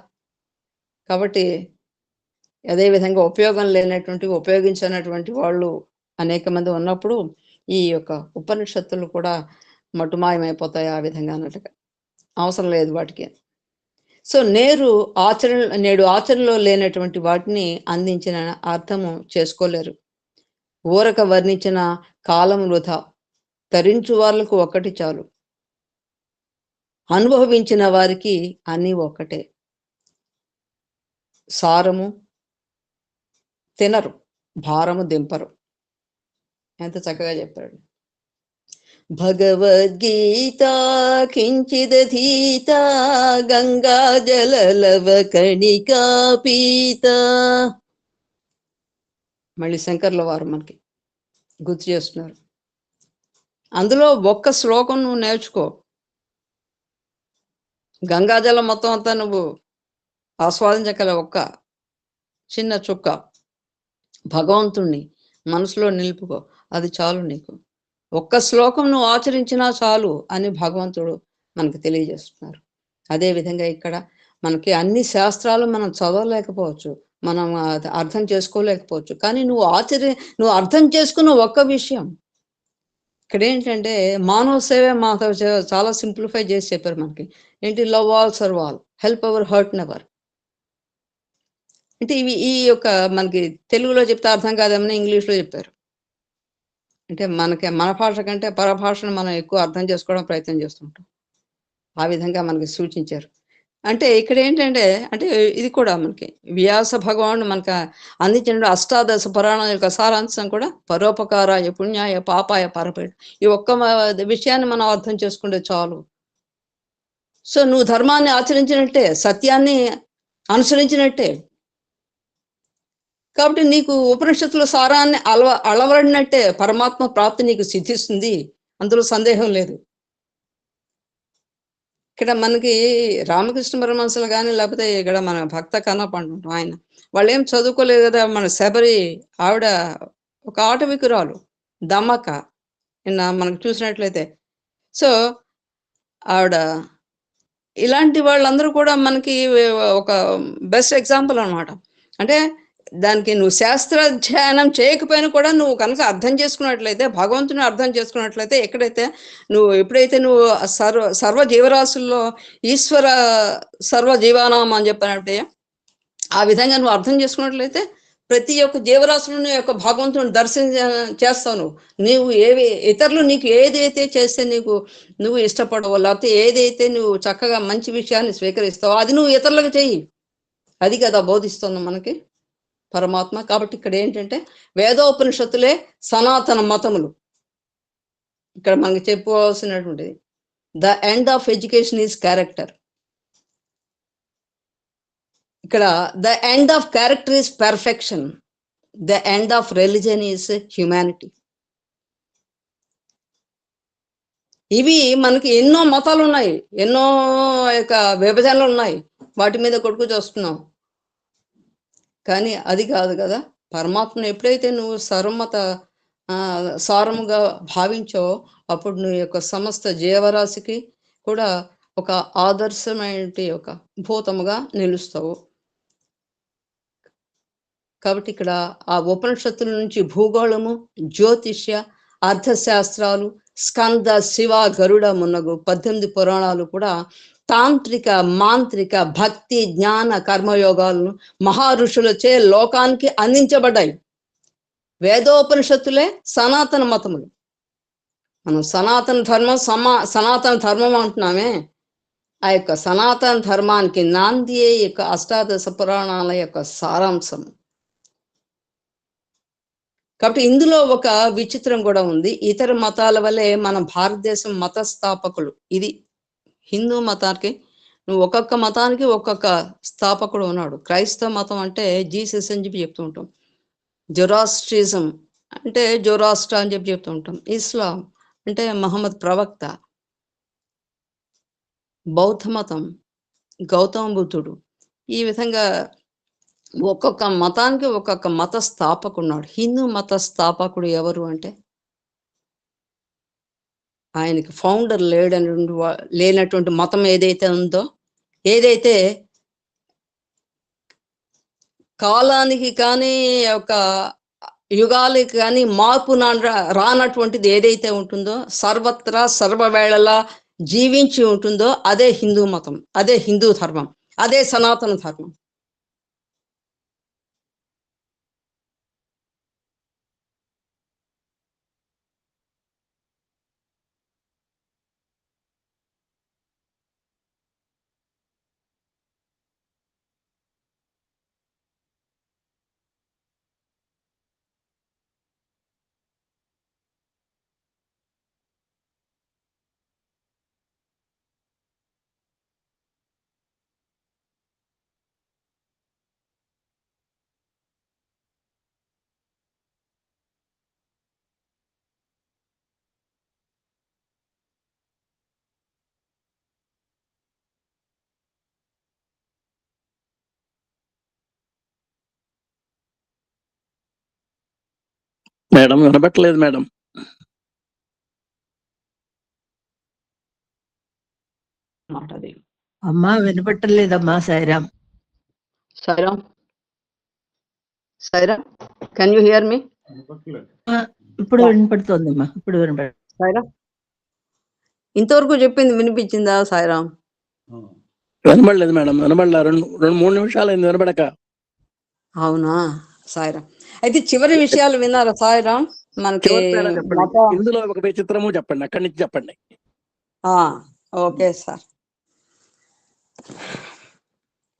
కాబట్టి అదేవిధంగా ఉపయోగం లేనటువంటి ఉపయోగించినటువంటి వాళ్ళు అనేక మంది ఉన్నప్పుడు ఈ యొక్క ఉపనిషత్తులు కూడా మటుమాయమైపోతాయి ఆ విధంగా అన్నట్టుగా. అవసరం లేదు వాటికి. సో నేడు ఆచరణలో లేనటువంటి వాటిని అందించిన అర్థము చేసుకోలేరు. ఊరక వర్ణించిన కాలం వృధా. తరించు వాళ్ళకు ఒక్కటి చాలు, అనుభవించిన వారికి అన్నీ ఒక్కటే. సారము తినరు, భారము దింపరు. ఎంత చక్కగా చెప్పాడు. భగవద్గీత కించిదధీత గంగా జలలవ కణికా పీత. మళ్ళీ శంకర్ల వారు మనకి గుర్తు చేస్తున్నారు. అందులో ఒక్క శ్లోకం నువ్వు నేర్చుకో, గంగాజలం మొత్తం అంతా నువ్వు ఆస్వాదించగల ఒక్క చిన్న చుక్క భగవంతుణ్ణి మనసులో నిలుపుకో, అది చాలు నీకు. ఒక్క శ్లోకం నువ్వు ఆచరించినా చాలు అని భగవంతుడు మనకు తెలియజేస్తున్నారు. అదేవిధంగా ఇక్కడ మనకి అన్ని శాస్త్రాలు మనం చదవలేకపోవచ్చు, మనం అర్థం చేసుకోలేకపోవచ్చు, కానీ నువ్వు అర్థం చేసుకున్న ఒక్క విషయం ఇక్కడ ఏంటంటే మానవ సేవే మాధవ సేవ చాలా సింప్లిఫై చేసి చెప్పారు మనకి. ఏంటి? Love all serve all, help ever, hurt never. అంటే ఇవి ఈ యొక్క మనకి తెలుగులో చెప్తే అర్థం కాదేమని ఇంగ్లీష్లో చెప్పారు. అంటే మన భాష కంటే పరభాషను మనం ఎక్కువ అర్థం చేసుకోవడం ప్రయత్నం చేస్తుంటాం. ఆ విధంగా మనకి సూచించారు. అంటే ఇక్కడ ఏంటంటే అంటే ఇది కూడా మనకి వ్యాస భగవానుడు మనకు అందించిన అష్టాదశ పురాణాల యొక్క సారాంశం కూడా పరోపకారాయ పుణ్యాయ పాపాయ పరపేట. ఈ ఒక్క విషయాన్ని మనం అర్థం చేసుకుంటే చాలు. సో నువ్వు ధర్మాన్ని ఆచరించినట్టే, సత్యాన్ని అనుసరించినట్టే. కాబట్టి నీకు ఉపనిషత్తుల సారాన్ని అలవడినట్టే పరమాత్మ ప్రాప్తి నీకు సిద్ధిస్తుంది, అందులో సందేహం లేదు. ఇక్కడ మనకి రామకృష్ణ పరమహంసలు కానీ లేకపోతే ఇక్కడ మన భక్త కన్నప్ప అంటుంటాం, వాళ్ళు ఏం చదువుకోలేదు కదా. మన శబరి ఆవిడ ఒక ఆటవికురాలు, దమ్మక్క, మనకు చూసినట్లయితే. సో ఆవిడ ఇలాంటి వాళ్ళందరూ కూడా మనకి ఒక బెస్ట్ ఎగ్జాంపుల్ అనమాట. అంటే దానికి నువ్వు శాస్త్రాధ్యయనం చేయకపోయినా కూడా నువ్వు కనుక అర్థం చేసుకున్నట్లయితే, భగవంతుని అర్థం చేసుకున్నట్లయితే, ఎప్పుడైతే నువ్వు సర్వ జీవరాశుల్లో ఈశ్వర సర్వ జీవానాం అని చెప్పినట్టే ఆ విధంగా నువ్వు అర్థం చేసుకున్నట్లయితే ప్రతి ఒక్క జీవరాశులను యొక్క భగవంతుని దర్శనం చేస్తావు. నీవు ఇతరులు నీకు ఏదైతే చేస్తే నువ్వు ఇష్టపడవో, లేకపోతే ఏదైతే నువ్వు చక్కగా మంచి విషయాన్ని స్వీకరిస్తావో అది నువ్వు ఇతరులకు చెయ్యి. అది కదా బోధిస్తుంది మనకి పరమాత్మ. కాబట్టి ఇక్కడ ఏంటంటే వేదోపనిషత్తులే సనాతన మతములు. ఇక్కడ మనకి చెప్పుకోవాల్సినటువంటిది the end of education is character. ఇక్కడ the end of character is perfection, the end of religion is humanity. ఇవి మనకి ఎన్నో మతాలు ఉన్నాయి, ఎన్నో యొక్క విభజనలు ఉన్నాయి, వాటి మీద కొడుకు చూస్తున్నాం. కానీ అది కాదు కదా పరమాత్మను ఎప్పుడైతే నువ్వు సర్వమత సారముగా భావించో అప్పుడు నువ్వు యొక్క సమస్త జీవరాశికి కూడా ఒక ఆదర్శమైన ఒక భూతముగా నిలుస్తావు. కాబట్టి ఇక్కడ ఆ ఉపనిషత్తుల నుంచి భూగోళము, జ్యోతిష్య, అర్థశాస్త్రాలు, స్కంద, శివ, గరుడ మున్నగు 18 పురాణాలు కూడా తాంత్రిక, మాంత్రిక, భక్తి, జ్ఞాన, కర్మయోగాలను మహారుషులచే లోకానికి అందించబడ్డాయి. వేదోపనిషత్తులే సనాతన మతములు. మనం సనాతన ధర్మం అంటున్నామే, ఆ యొక్క సనాతన ధర్మానికి నాందియే యొక్క అష్టాదశ పురాణాల యొక్క సారాంశం. కాబట్టి ఇందులో ఒక విచిత్రం కూడా ఉంది. ఇతర మతాల వల్లే మన భారతదేశం మత స్థాపకులు. ఇది హిందూ మతానికి నువ్వు ఒక్కొక్క మతానికి ఒక్కొక్క స్థాపకుడు ఉన్నాడు. క్రైస్తవ మతం అంటే జీసస్ అని చెప్పి చెప్తూ ఉంటాం. జొరాస్ట్రిజం అంటే జొరాస్ట్రా అని చెప్పి చెప్తూ ఉంటాం. ఇస్లాం అంటే మహమ్మద్ ప్రవక్త. బౌద్ధ మతం గౌతమ బుద్ధుడు. ఈ విధంగా ఒక్కొక్క మతానికి ఒక్కొక్క మత స్థాపకున్నాడు. హిందూ మత స్థాపకుడు ఎవరు అంటే ఆయనకి ఫౌండర్ లేనటువంటి మతం ఏదైతే ఉందో, ఏదైతే కాలానికి కానీ ఒక యుగాలకి కానీ మార్పు రానటువంటిది ఏదైతే ఉంటుందో, సర్వత్రా సర్వవేళలా జీవించి ఉంటుందో అదే హిందూ మతం, అదే హిందూ ధర్మం, అదే సనాతన ధర్మం. Madam వినబట్టలేదు madam. మాటది అమ్మా వినపట్టలేదమ్మా. Sairam. Sairam, Sairam, can you hear me? ఇప్పుడు వినపడుతోందమ్మా. ఇప్పుడు వినపడు. సాయిరామ్, ఇంతవరకు చెప్పింది వినిపించిందా సాయిరామ్? వినబడలేదు మేడం, వినబడలే. 2-3 నిమిషాలు అయింది వినబడక. అవునా సాయిరామ్. అయితే చివరి విషయాలు విన్నారా సాయిరామ్? మనకి చివరి పేరా చెప్పండి, ఇందులో ఒక విచిత్రము చెప్పండి, అక్కడి నుంచి చెప్పండి. Okay sir.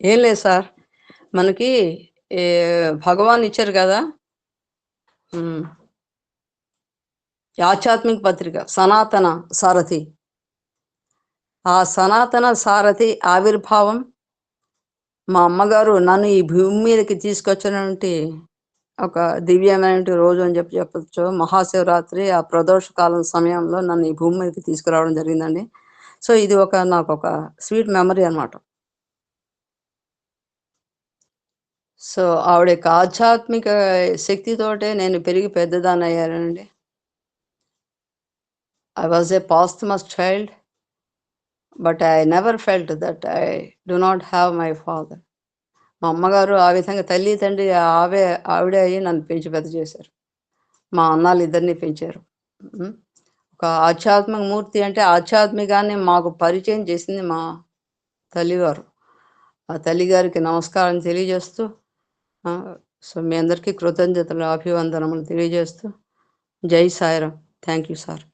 ఏం లేదు సార్, మనకి భగవాన్ ఇచ్చారు కదా ఆధ్యాత్మిక పత్రిక సనాతన సారథి. ఆ సనాతన సారథి ఆవిర్భావం, మా అమ్మగారు నన్ను ఈ భూమి మీదకి తీసుకొచ్చినటువంటి ఒక దివ్యమైన రోజు అని చెప్పచ్చు. మహాశివరాత్రి ఆ ప్రదోష కాలం సమయంలో నన్ను ఈ భూమి మీదకి తీసుకురావడం జరిగిందండి. సో ఇది నాకు ఒక స్వీట్ మెమరీ అన్నమాట. సో ఆవిడ యొక్క ఆధ్యాత్మిక శక్తితోటే నేను పెరిగి పెద్దదాన్ని అయ్యానండి. I was a posthumous child, but I never felt that I do not have my father. మా అమ్మగారు ఆ విధంగా తల్లి తండ్రి ఆవిడే అయ్యి నన్ను పెంచి పెద్ద చేశారు. మా అన్నాలు ఇద్దరిని పెంచారు. ఒక ఆధ్యాత్మిక మూర్తి అంటే ఆధ్యాత్మికాన్ని మాకు పరిచయం చేసింది మా తల్లిగారు. ఆ తల్లిగారికి నమస్కారం తెలియజేస్తూ, సో మీ అందరికీ కృతజ్ఞతలు, అభివందనములు తెలియజేస్తూ, జై సాయిరామ్. Thank you sir.